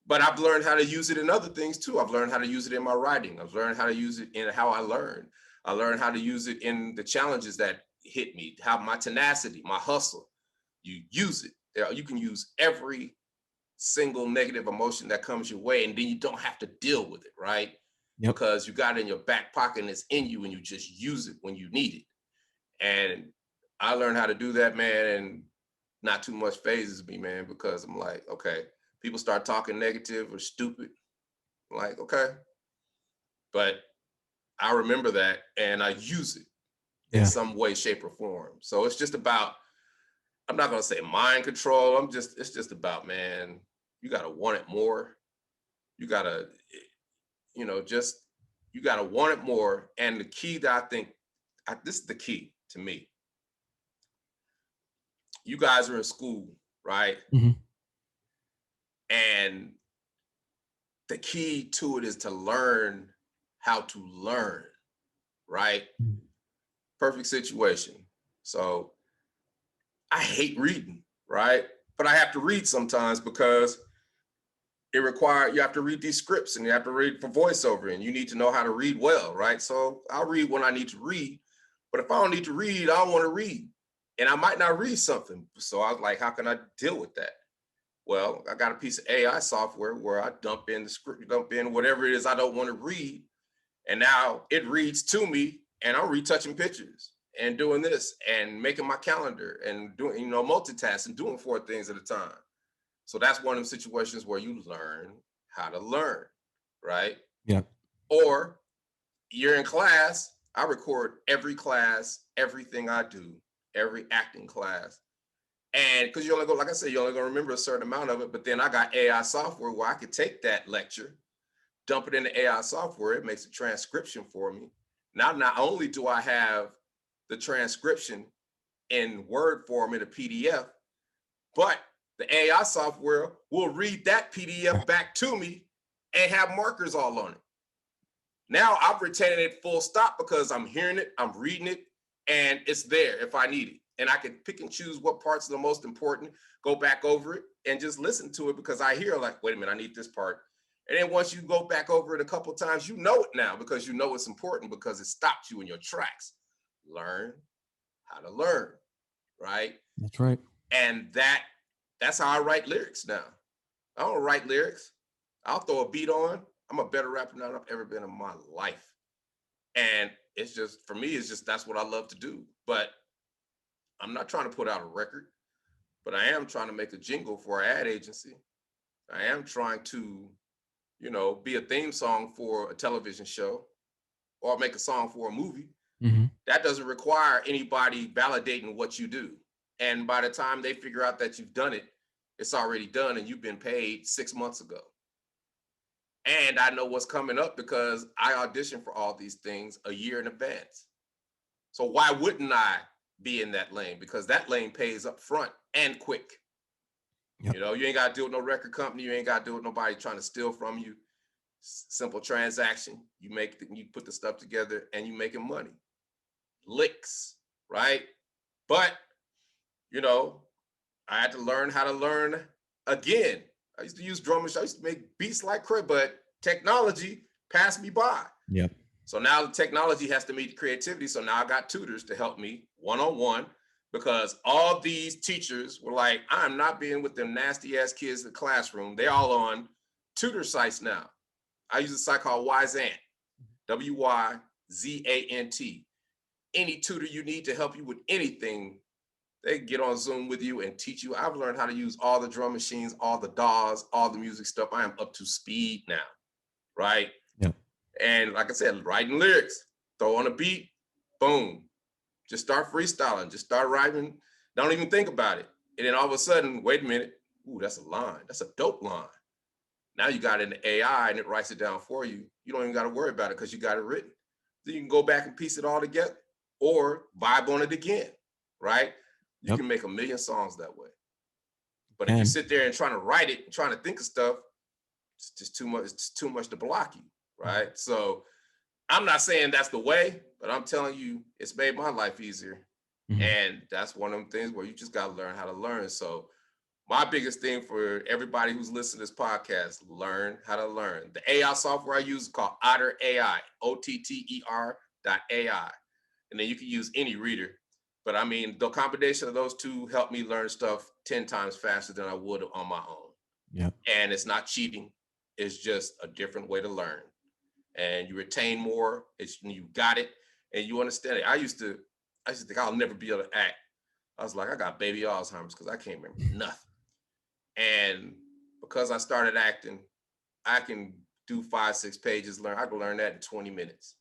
but I've learned how to use it in other things too. I've learned how to use it in my writing. I've learned how to use it in how I learn. I learned how to use it in the challenges that hit me, how my tenacity, my hustle. You use it. You can use every single negative emotion that comes your way, and then you don't have to deal with it, right? Yep. Because you got it in your back pocket and it's in you, and you just use it when you need it. And I learned how to do that, man, and not too much phases me, man, because I'm like, okay, people start talking negative or stupid. I'm like, okay. But I remember that and I use it in some way, shape, or form. So it's just about, I'm not gonna say mind control. It's just about, man, you gotta want it more. You gotta, you gotta want it more. And the key that I think, this is the key to me. You guys are in school, right? And the key to it is to learn how to learn, right? Perfect situation. So I hate reading, right? But I have to read sometimes because you have to read these scripts, and you have to read for voiceover, and you need to know how to read well, right? So I'll read when I need to read, but if I don't need to read, I don't want to read. And I might not read something. So I was like, how can I deal with that? Well, I got a piece of AI software where I dump in the script, dump in whatever it is I don't want to read. And now it reads to me, and I'm retouching pictures and doing this and making my calendar and doing, multitasking, doing 4 things at a time. So that's one of the situations where you learn how to learn, right? Yeah. Or you're in class, I record every class, everything I do, every acting class. And because you only go, like I said, you only gonna remember a certain amount of it, but then I got AI software where I could take that lecture, dump it into AI software, it makes a transcription for me. Now, not only do I have the transcription in Word form in a PDF, but the AI software will read that PDF back to me and have markers all on it. Now I'm retaining it full stop because I'm hearing it, I'm reading it, and it's there if I need it. And I can pick and choose what parts are the most important, go back over it and just listen to it because I hear like, wait a minute, I need this part. And then once you go back over it a couple of times, you know it now because you know it's important because it stopped you in your tracks. Learn how to learn, right? That's right. And that's how I write lyrics now. I don't write lyrics. I'll throw a beat on. I'm a better rapper than I've ever been in my life. And it's just, for me, it's just, that's what I love to do. But I'm not trying to put out a record, but I am trying to make a jingle for an ad agency. I am trying to, be a theme song for a television show or make a song for a movie. That doesn't require anybody validating what you do. And by the time they figure out that you've done it, it's already done and you've been paid 6 months ago. And I know what's coming up because I audition for all these things a year in advance. So why wouldn't I be in that lane? Because that lane pays up front and quick. Yep. You ain't got to deal with no record company. You ain't got to deal with nobody trying to steal from you. Simple transaction. You put the stuff together and you making money. Licks, right? But, I had to learn how to learn again. I used to use drum machines. I used to make beats like crazy, but technology passed me by. Yep. So now the technology has to meet creativity. So now I got tutors to help me one-on-one because all these teachers were like, I'm not being with them nasty ass kids in the classroom. They're all on tutor sites now. I use a site called Wyzant, WYZANT. Any tutor you need to help you with anything, they can get on Zoom with you and teach you. I've learned how to use all the drum machines, all the DAWs, all the music stuff. I am up to speed now, right? Yeah. And like I said, writing lyrics, throw on a beat, boom. Just start freestyling, just start writing. Don't even think about it. And then all of a sudden, wait a minute, ooh, that's a line. That's a dope line. Now you got it in the AI and it writes it down for you. You don't even got to worry about it because you got it written. So you can go back and piece it all together or vibe on it again, right? You can make a million songs that way. But if you sit there and trying to write it and trying to think of stuff, it's just too much. It's too much to block you, right? So I'm not saying that's the way, but I'm telling you, it's made my life easier. And that's one of them things where you just got to learn how to learn. So my biggest thing for everybody who's listening to this podcast, learn how to learn. The AI software I use is called Otter AI, OTTER.ai. And then you can use any reader. But I mean, the combination of those two helped me learn stuff 10 times faster than I would on my own. Yeah. And it's not cheating. It's just a different way to learn. And you retain more. You got it, and you understand it. I used to think I'll never be able to act. I was like, I got baby Alzheimer's because I can't remember nothing. And because I started acting, I can do 5-6 pages. I can learn that in 20 minutes.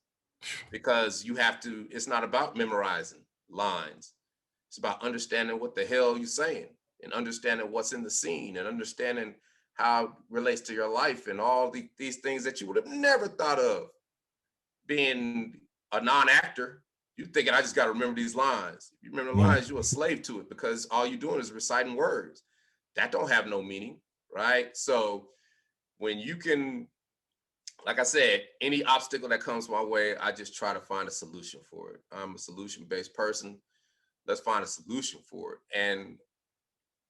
Because you have to. It's not about memorizing lines. It's about understanding what the hell you're saying and understanding what's in the scene and understanding how it relates to your life and all these things that you would have never thought of. Being a non-actor, you're thinking, I just got to remember these lines. If you remember the lines, you're a slave to it because all you're doing is reciting words. That don't have no meaning, right? So when you can, like I said, any obstacle that comes my way, I just try to find a solution for it. I'm a solution-based person. Let's find a solution for it. And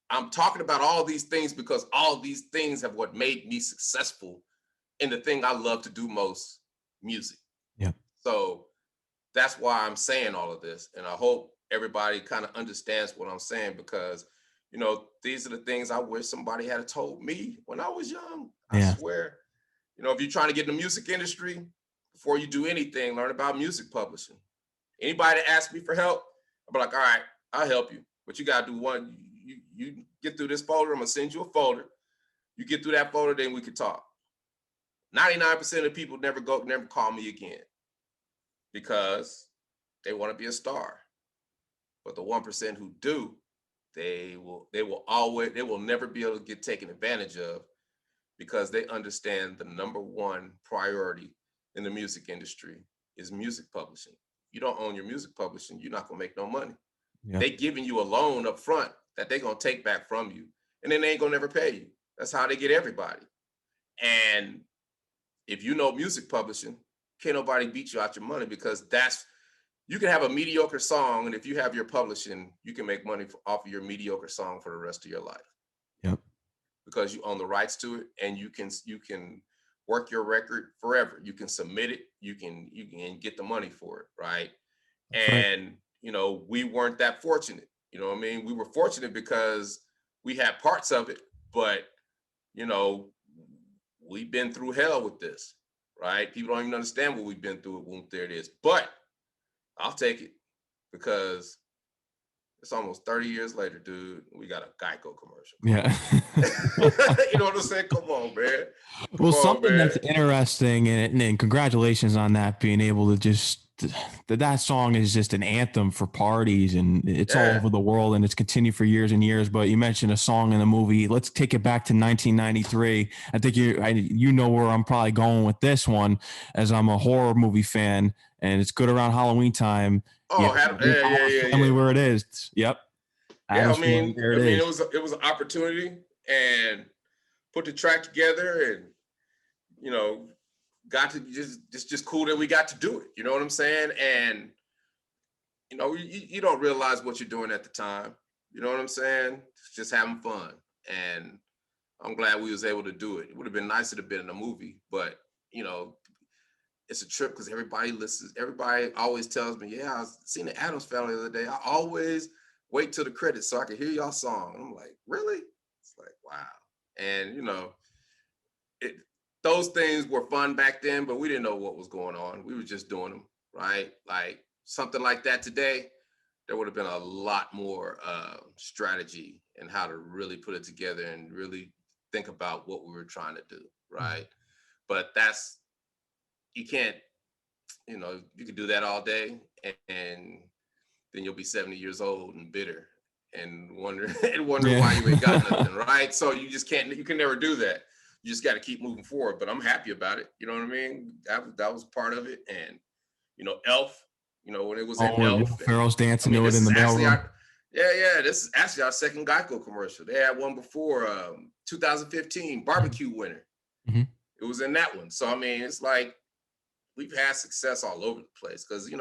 I'm talking about all these things because all these things have what made me successful in the thing I love to do most, music. Yeah. So that's why I'm saying all of this. And I hope everybody kind of understands what I'm saying because, you know, these are the things I wish somebody had told me when I was young. I swear. You know, if you're trying to get in the music industry, before you do anything, learn about music publishing. Anybody that asks me for help, I'll be like, all right, I'll help you. But you got to do one. You get through this folder. I'm going to send you a folder. You get through that folder, then we can talk. 99% of people never call me again because they want to be a star. But the 1% who do, they will never be able to get taken advantage of because they understand the number one priority in the music industry is music publishing. You don't own your music publishing, you're not gonna make no money. Yep. They giving you a loan up front that they're gonna take back from you, and then they ain't gonna never pay you. That's how they get everybody. And if you know music publishing, can't nobody beat you out your money because you can have a mediocre song, and if you have your publishing, you can make money off of your mediocre song for the rest of your life. Yep. Because you own the rights to it, and you can work your record forever. You can submit it, you can get the money for it, right? That's and right. You know, we weren't that fortunate. You know what I mean? We were fortunate because we had parts of it, but you know, we've been through hell with this, right? People don't even understand what we've been through at Whoomp. There it is. But I'll take it because it's almost 30 years later, dude. We got a GEICO commercial. Yeah. You know what I'm saying? Come on, man. Something that's interesting, and congratulations on that, being able to just, that song is just an anthem for parties, and it's all over the world, and it's continued for years and years. But you mentioned a song in the movie. Let's take it back to 1993. I think you know where I'm probably going with this one, as I'm a horror movie fan, and it's good around Halloween time. Oh, Family, where it is. Yep. Yeah, I mean, it was an opportunity, and put the track together, and you know, got to just cool that we got to do it. You know what I'm saying? And you know, you don't realize what you're doing at the time. You know what I'm saying? It's just having fun, and I'm glad we was able to do it. It would have been nicer to have been in a movie, but you know, it's a trip because everybody listens. Everybody always tells me, yeah, I was seeing the Addams Family the other day. I always wait till the credits so I can hear y'all song. I'm like, really? It's like, wow. And those things were fun back then, but we didn't know what was going on. We were just doing them, right? Like something like that today, there would have been a lot more strategy and how to really put it together and really think about what we were trying to do, right? But you can't, you can do that all day and then you'll be 70 years old and bitter and wonder why you ain't got nothing, right? So you can never do that. You just got to keep moving forward. But I'm happy about it. You know what I mean? That was part of it. And Elf, when it was in Elf, Ferrell's dancing to it this in the is actually mailroom. this is actually our second GEICO commercial. They had one before 2015 barbecue winner. Mm-hmm. It was in that one. So I mean, it's like we've had success all over the place because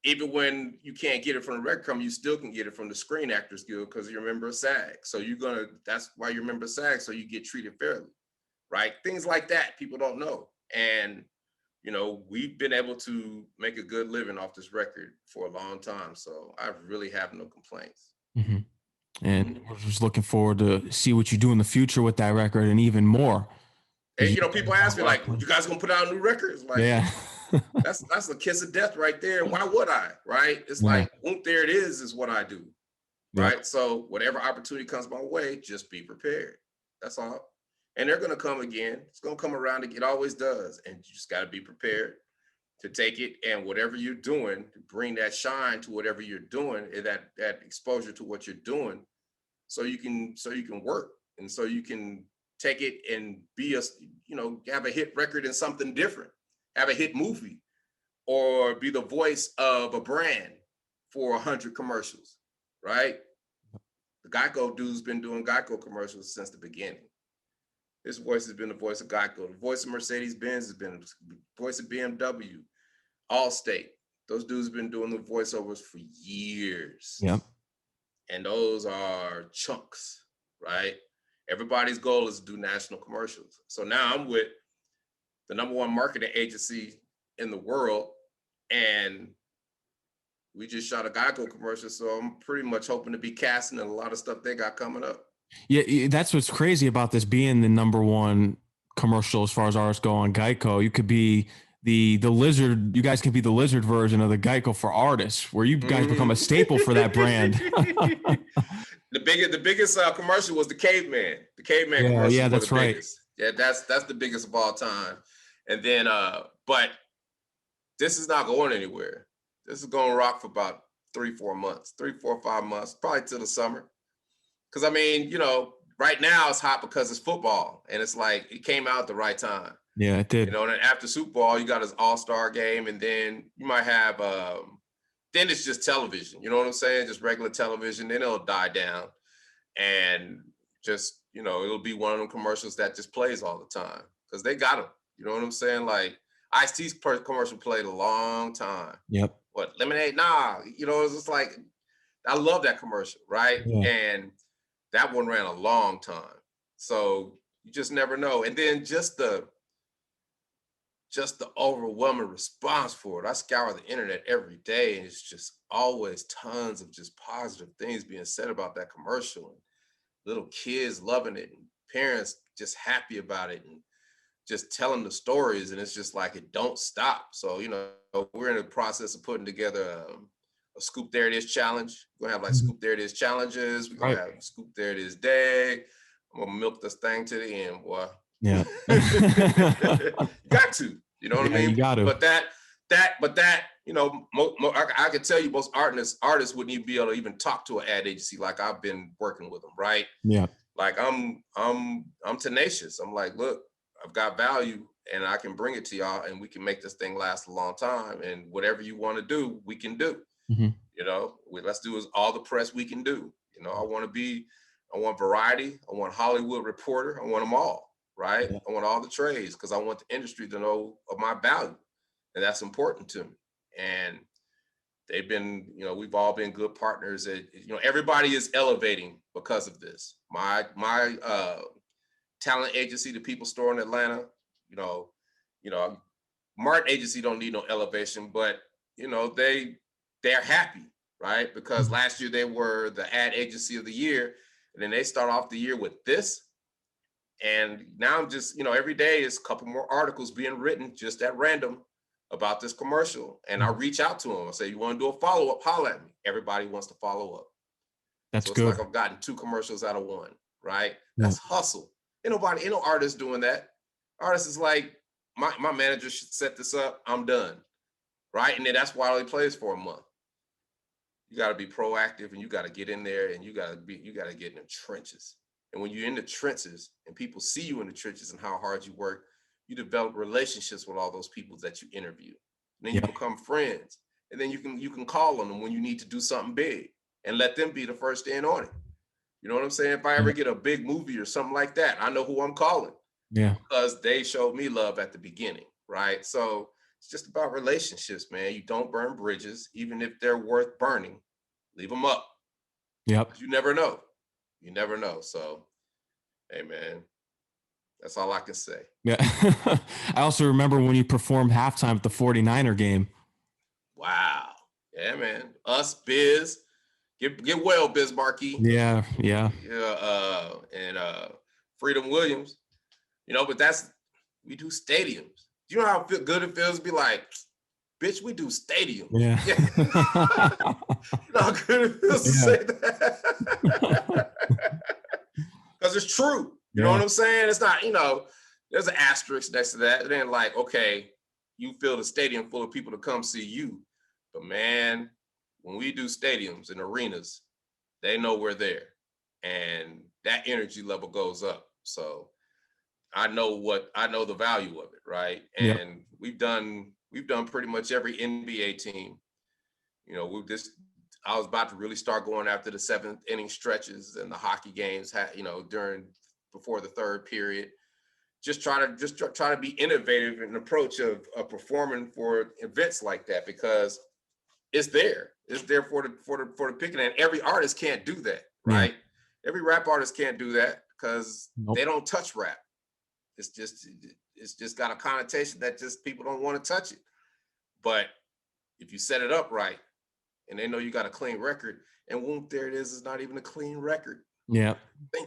even when you can't get it from the record company, you still can get it from the Screen Actors Guild because you're a member of SAG. So that's why you're a member of SAG, so you get treated fairly, right? Things like that people don't know. And, we've been able to make a good living off this record for a long time. So I really have no complaints. Mm-hmm. And we're just looking forward to see what you do in the future with that record and even more. And, people ask me like, you guys gonna put out new records? Like, yeah. that's a kiss of death right there. Why would I? Right? It's like, there it is what I do. Right. Yep. So whatever opportunity comes my way, just be prepared. That's all. And they're gonna come again. It's gonna come around again. It always does. And you just gotta be prepared to take it and whatever you're doing, to bring that shine to whatever you're doing, and that exposure to what you're doing, so you can work and so you can take it and be have a hit record in something different, have a hit movie, or be the voice of a brand for 100 commercials, right? The GEICO dude's been doing GEICO commercials since the beginning. His voice has been the voice of GEICO. The voice of Mercedes-Benz has been the voice of BMW, Allstate. Those dudes have been doing the voiceovers for years. Yep. And those are chunks, right? Everybody's goal is to do national commercials. So now I'm with the #1 marketing agency in the world, and we just shot a GEICO commercial. So I'm pretty much hoping to be casting in a lot of stuff they got coming up. Yeah, that's what's crazy about this being the #1 commercial as far as artists go on GEICO. You could be the lizard. You guys can be the lizard version of the GEICO for artists, where you guys become a staple for that brand. The biggest commercial was the caveman. The caveman commercial. Yeah, that's right. Biggest. Yeah, that's the biggest of all time. And then, but this is not going anywhere. This is going to rock for about 3, 4 months, 3, 4, 5 months, probably till the summer. Because I mean, right now it's hot because it's football, and it's like it came out at the right time. Yeah, it did. And then after Super Bowl, you got his All-Star game, and then you might have then it's just television. You know what I'm saying? Just regular television. Then it'll die down, and just it'll be one of them commercials that just plays all the time because they got them. You know what I'm saying? Like Ice-T's commercial played a long time. Yep. What, Lemonade? Nah. It's just like I love that commercial, right? Yeah. And that one ran a long time. So you just never know. And then just the overwhelming response for it. I scour the internet every day, and it's just always tons of just positive things being said about that commercial, and little kids loving it, and parents just happy about it, and just telling the stories. And it's just like, it don't stop. So, we're in the process of putting together a Scoop There It Is challenge. We're gonna have like Scoop There It Is challenges. We're gonna have Scoop There It Is day. I'm gonna milk this thing to the end, boy. Yeah. Got to, what I mean? You got to. But that, I can tell you most artists wouldn't even be able to even talk to an ad agency like I've been working with them, right? Yeah. Like I'm tenacious. I'm like, look, I've got value and I can bring it to y'all, and we can make this thing last a long time. And whatever you want to do, we can do. Mm-hmm. Let's do is all the press we can do. I want Variety. I want Hollywood Reporter. I want them all. Right? Yeah. I want all the trades because I want the industry to know of my value, and that's important to me. And they've been, we've all been good partners. Everybody is elevating because of this. My talent agency, the People Store in Atlanta, Martin agency don't need no elevation, but they're happy, right? Because last year they were the ad agency of the year, and then they start off the year with this. And now I'm just, every day is a couple more articles being written just at random about this commercial. And I reach out to them. I say, you want to do a follow-up? Holler at me. Everybody wants to follow up. That's so it's good. like I've gotten 2 commercials out of 1, right? That's hustle. Ain't no artist doing that. Artist is like, my manager should set this up. I'm done, right? And then that's why he plays for a month. You got to be proactive, and you got to get in there, and you got to get in the trenches. And when you're in the trenches and people see you in the trenches and how hard you work, you develop relationships with all those people that you interview. And then you become friends. And then you can call on them when you need to do something big and let them be the first in on it. You know what I'm saying? If I ever get a big movie or something like that, I know who I'm calling. Yeah. Because they showed me love at the beginning, right? So it's just about relationships, man. You don't burn bridges, even if they're worth burning. Leave them up. Yep. You never know. You never know. So, hey, man, that's all I can say. Yeah. I also remember when you performed halftime at the 49er game. Wow. Yeah, man. Us, Biz. Get well, Biz Marquis. Yeah. And Freedom Williams. But we do stadiums. Do you know how good it feels to be like, bitch, we do stadiums. Yeah. You know how good it feels to say that? Because it's true. You know what I'm saying? It's not, there's an asterisk next to that. It ain't like, okay, you fill the stadium full of people to come see you. But man, when we do stadiums and arenas, they know we're there. And that energy level goes up. So I know the value of it, right? And we've done pretty much every NBA team. I was about to really start going after the 7th inning stretches and the hockey games, before the 3rd period. Just try to be innovative in the approach of performing for events like that, because it's there. It's there for the picking, and every artist can't do that, right? Every rap artist can't do that because they don't touch rap. It's just got a connotation that just people don't want to touch it. But if you set it up right, and they know you got a clean record, and Whoomp, there it is. It's not even a clean record. Yeah.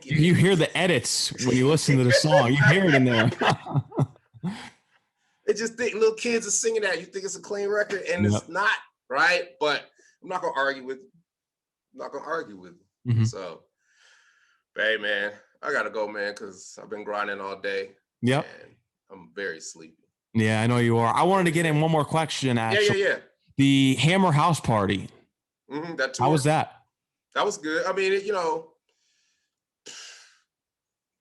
You hear the edits when you listen to the song. You hear it in there. They just think little kids are singing that. You think it's a clean record, and it's not, right? But I'm not gonna argue with you. Mm-hmm. So, hey, man, I gotta go, man, because I've been grinding all day. Yep. And I'm very sleepy. Yeah, I know you are. I wanted to get in one more question, actually. Yeah. The Hammer House Party. Mm-hmm, that tour. How was that? That was good. I mean,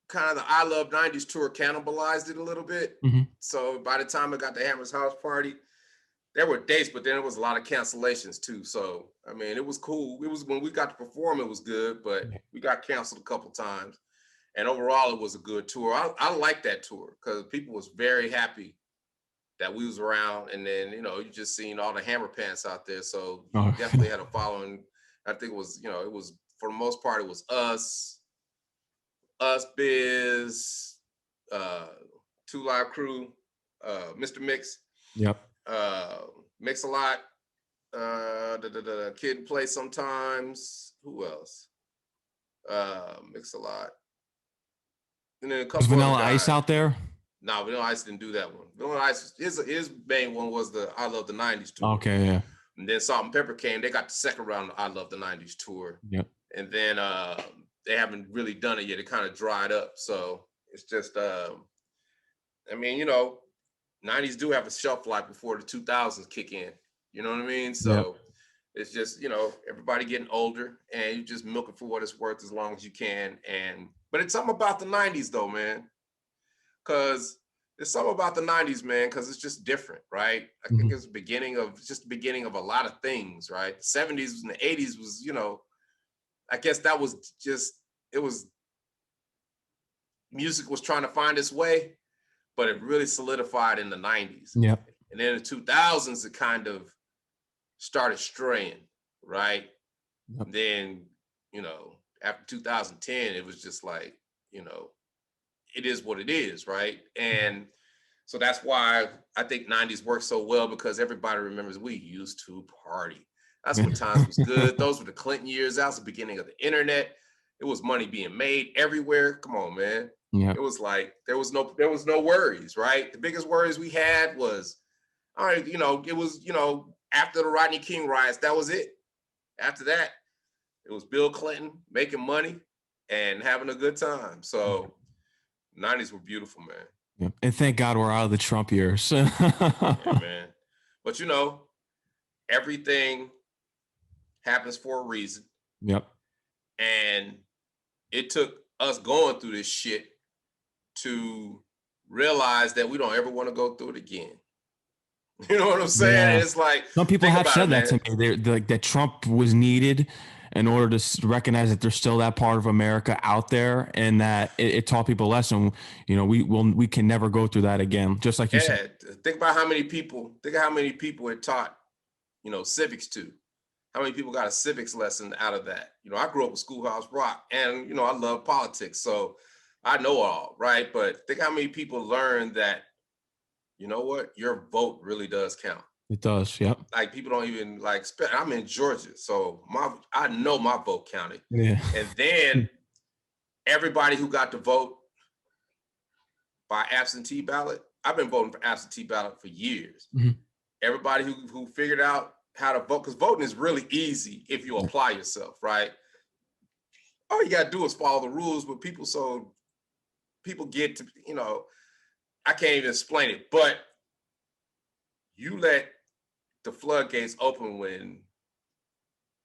kind of the I Love 90s tour cannibalized it a little bit. Mm-hmm. So by the time I got to Hammer's House Party, there were dates, but then it was a lot of cancellations too. So, I mean, it was cool. It was, when we got to perform, it was good, but we got canceled a couple times. And overall, it was a good tour. I like that tour because people was very happy that we was around. And then, you just seen all the Hammer pants out there. So definitely had a following. I think it was, it was, for the most part, it was us, Biz, 2 Live Crew, Mr. Mix. Yep. Mix a lot. Kid Play sometimes. Who else? Mix a lot. And then a couple. Was Vanilla Ice out there? No, Vanilla Ice didn't do that one. Vanilla Ice, his main one was the I Love the 90s tour. Okay, yeah. And then Salt and Pepper came. They got the second round of I Love the 90s tour. Yep. And then they haven't really done it yet. It kind of dried up. So it's just, I mean, 90s do have a shelf life before the 2000s kick in. You know what I mean? So it's just, everybody getting older, and you just milk it for what it's worth as long as you can. But it's something about the 90s though, man. Because there's something about the 90s, man, because it's just different, right? I think it's the beginning of a lot of things, right? The 70s and the 80s was, I guess that was just, music was trying to find its way, but it really solidified in the 90s. Yep. And then in the 2000s, it kind of started straying, right? Yep. Then, after 2010, it was just like, it is what it is, right? And so that's why I think 90s worked so well, because everybody remembers we used to party. That's when times was good. Those were the Clinton years. That was the beginning of the internet. It was money being made everywhere. Come on, man. Yeah. It was like there was no worries, right? The biggest worries we had was, all right, it was, after the Rodney King riots, that was it. After that, it was Bill Clinton making money and having a good time. So 90s were beautiful, man. Yeah. And thank God we're out of the Trump years. Yeah, man. But everything happens for a reason. Yep. And it took us going through this shit to realize that we don't ever want to go through it again. You know what I'm saying? Yeah. It's like Some people have said that man. to me. They're like that Trump was needed in order to recognize that there's still that part of America out there, and that it taught people a lesson. We can never go through that again. Just like you said. Think about how many people. Think of how many people it taught, civics to. How many people got a civics lesson out of that? I grew up with Schoolhouse Rock, and I love politics, so I know all, right? But think how many people learned that, you know what, your vote really does count. It does, yep. Like people don't even I'm in Georgia, so I know my vote counted. Yeah. And then everybody who got to vote by absentee ballot, I've been voting for absentee ballot for years. Mm-hmm. Everybody who figured out how to vote, because voting is really easy if you apply yourself, right? All you gotta do is follow the rules, but people get to, I can't even explain it, but you let the floodgates open when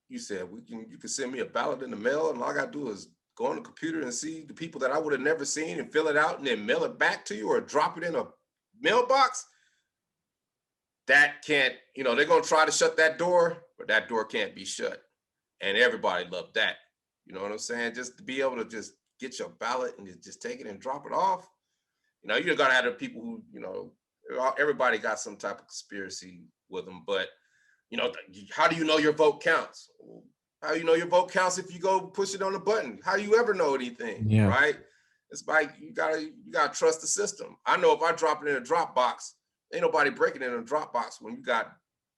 you said you can send me a ballot in the mail, and all I gotta do is go on the computer and see the people that I would have never seen and fill it out and then mail it back to you or drop it in a mailbox. That can't, they're gonna try to shut that door, but that door can't be shut. And everybody loved that. You know what I'm saying? Just to be able to just get your ballot and just take it and drop it off. You gotta have the people who, everybody got some type of conspiracy with them, but how do you know your vote counts? How do you know your vote counts if you go push it on the button? How do you ever know anything? Yeah. Right? It's like you gotta trust the system. I know if I drop it in a drop box, ain't nobody breaking it in a drop box when you got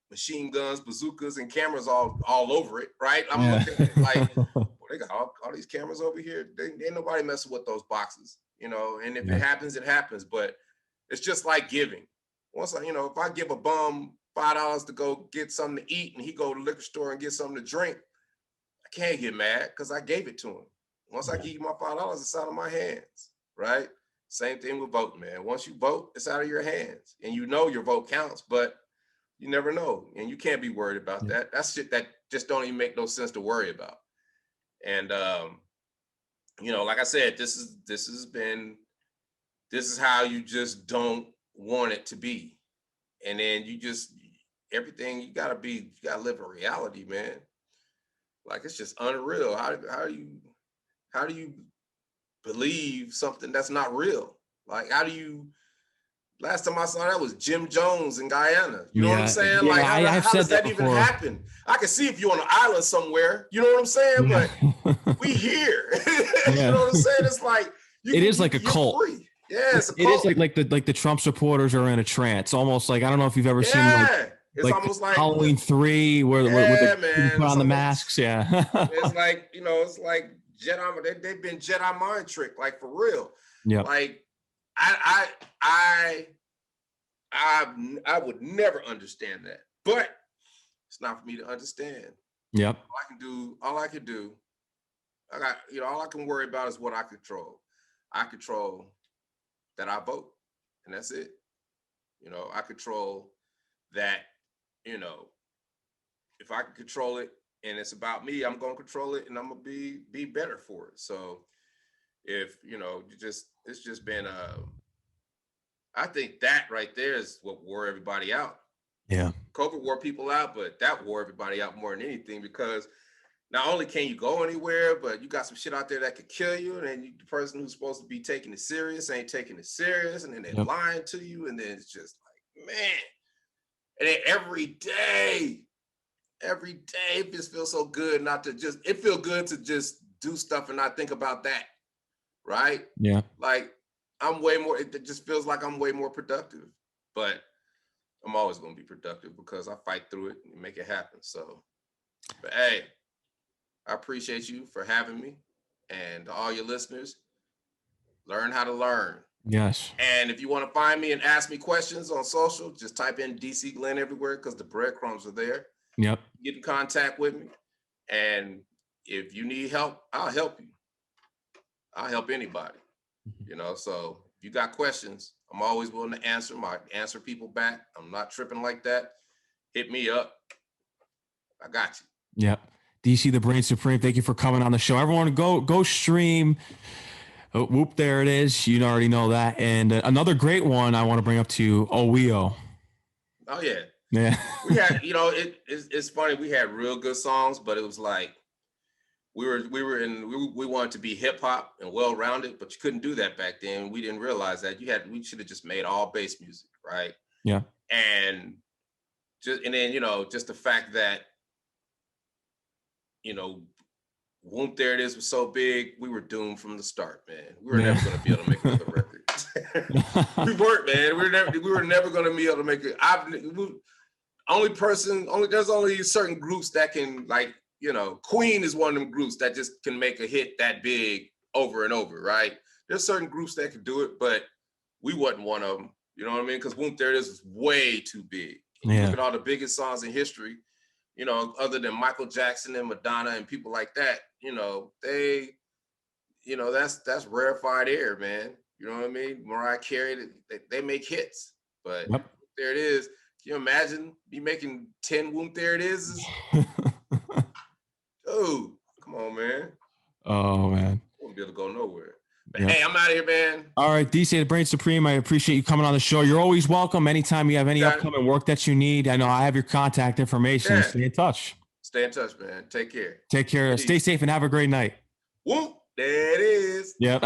machine guns, bazookas, and cameras all over it, right? I'm looking at it like, well, they got all these cameras over here. Ain't nobody messing with those boxes, and if it happens, it happens. But it's just like giving. Once if I give a bum $5 to go get something to eat and he go to the liquor store and get something to drink, I can't get mad because I gave it to him. Once I give you my $5, it's out of my hands, right? Same thing with voting, man. Once you vote, it's out of your hands. And your vote counts, but you never know. And you can't be worried about that. That's shit that just don't even make no sense to worry about. And like I said, this is how you just don't want it to be. And then everything you gotta live in reality, man. Like it's just unreal. How do you believe something that's not real? Like last time I saw that was Jim Jones in Guyana. You know what I'm saying? Yeah, like how does that before. even happen? I can see if you're on an island somewhere, you know what I'm saying? But we here. You know what I'm saying? It's like it is like a cult. Free. Yeah, it's a it cult. Is like the Trump supporters are in a trance. Almost like, I don't know if you've ever seen it's almost like Halloween 3 where they put on the masks. Yeah. It's like, it's like Jedi. They've been Jedi mind tricked, like for real. Yeah. Like I would never understand that, but it's not for me to understand. Yep. All I can do, all I can worry about is what I control. I control that I vote, and that's it. I control that, if I can control it and it's about me, I'm going to control it and I'm going to be better for it. So if, it's just been, I think that right there is what wore everybody out. Yeah. COVID wore people out, but that wore everybody out more than anything, because not only can you go anywhere, but you got some shit out there that could kill you. And then the person who's supposed to be taking it serious ain't taking it serious. And then they're lying to you. And then it's just like, man. And then every day, it just feels so good it feels good to just do stuff and not think about that. Right? Yeah. Like it just feels like I'm way more productive, but I'm always going to be productive because I fight through it and make it happen. So But hey, I appreciate you for having me, and to all your listeners, learn how to learn. Yes. And if you want to find me and ask me questions on social, just type in DC Glenn everywhere because the breadcrumbs are there. Yep. Get in contact with me. And if you need help, I'll help you. I'll help anybody. So if you got questions, I'm always willing to answer them. I answer people back. I'm not tripping like that. Hit me up. I got you. Yep. DC, the Brain Supreme, thank you for coming on the show. Everyone, go stream. Oh, whoop, there it is. You already know that. And another great one I want to bring up to you, OWEO. Oh, yeah. Yeah. We had, it's funny. We had real good songs, but it was like we wanted to be hip hop and well-rounded, but you couldn't do that back then. We didn't realize that we should have just made all bass music, right? Yeah. And then, just the fact that, Whoomp, There It Is was so big, we were doomed from the start, man. We were never going to be able to make another record. We weren't, man. We were never going to be able to make it. There's only certain groups that can, like, Queen is one of them groups that just can make a hit that big over and over, right? There's certain groups that can do it, but we wasn't one of them. You know what I mean? Because Whoomp, There It Is was way too big. You look at all the biggest songs in history, other than Michael Jackson and Madonna and people like that, that's rarefied air, man. You know what I mean? Mariah Carey, they make hits, but There It Is. Can you imagine me making 10 Whoomp, There It Is? Dude, come on, man. Oh, man. Won't be able to go nowhere. But hey, I'm out of here, man. All right, DC, the Brain Supreme, I appreciate you coming on the show. You're always welcome anytime you have any upcoming work that you need. I know I have your contact information. Yeah. Stay in touch. Stay in touch, man. Take care. Take care. Peace. Stay safe and have a great night. Whoop, there it is. Yep.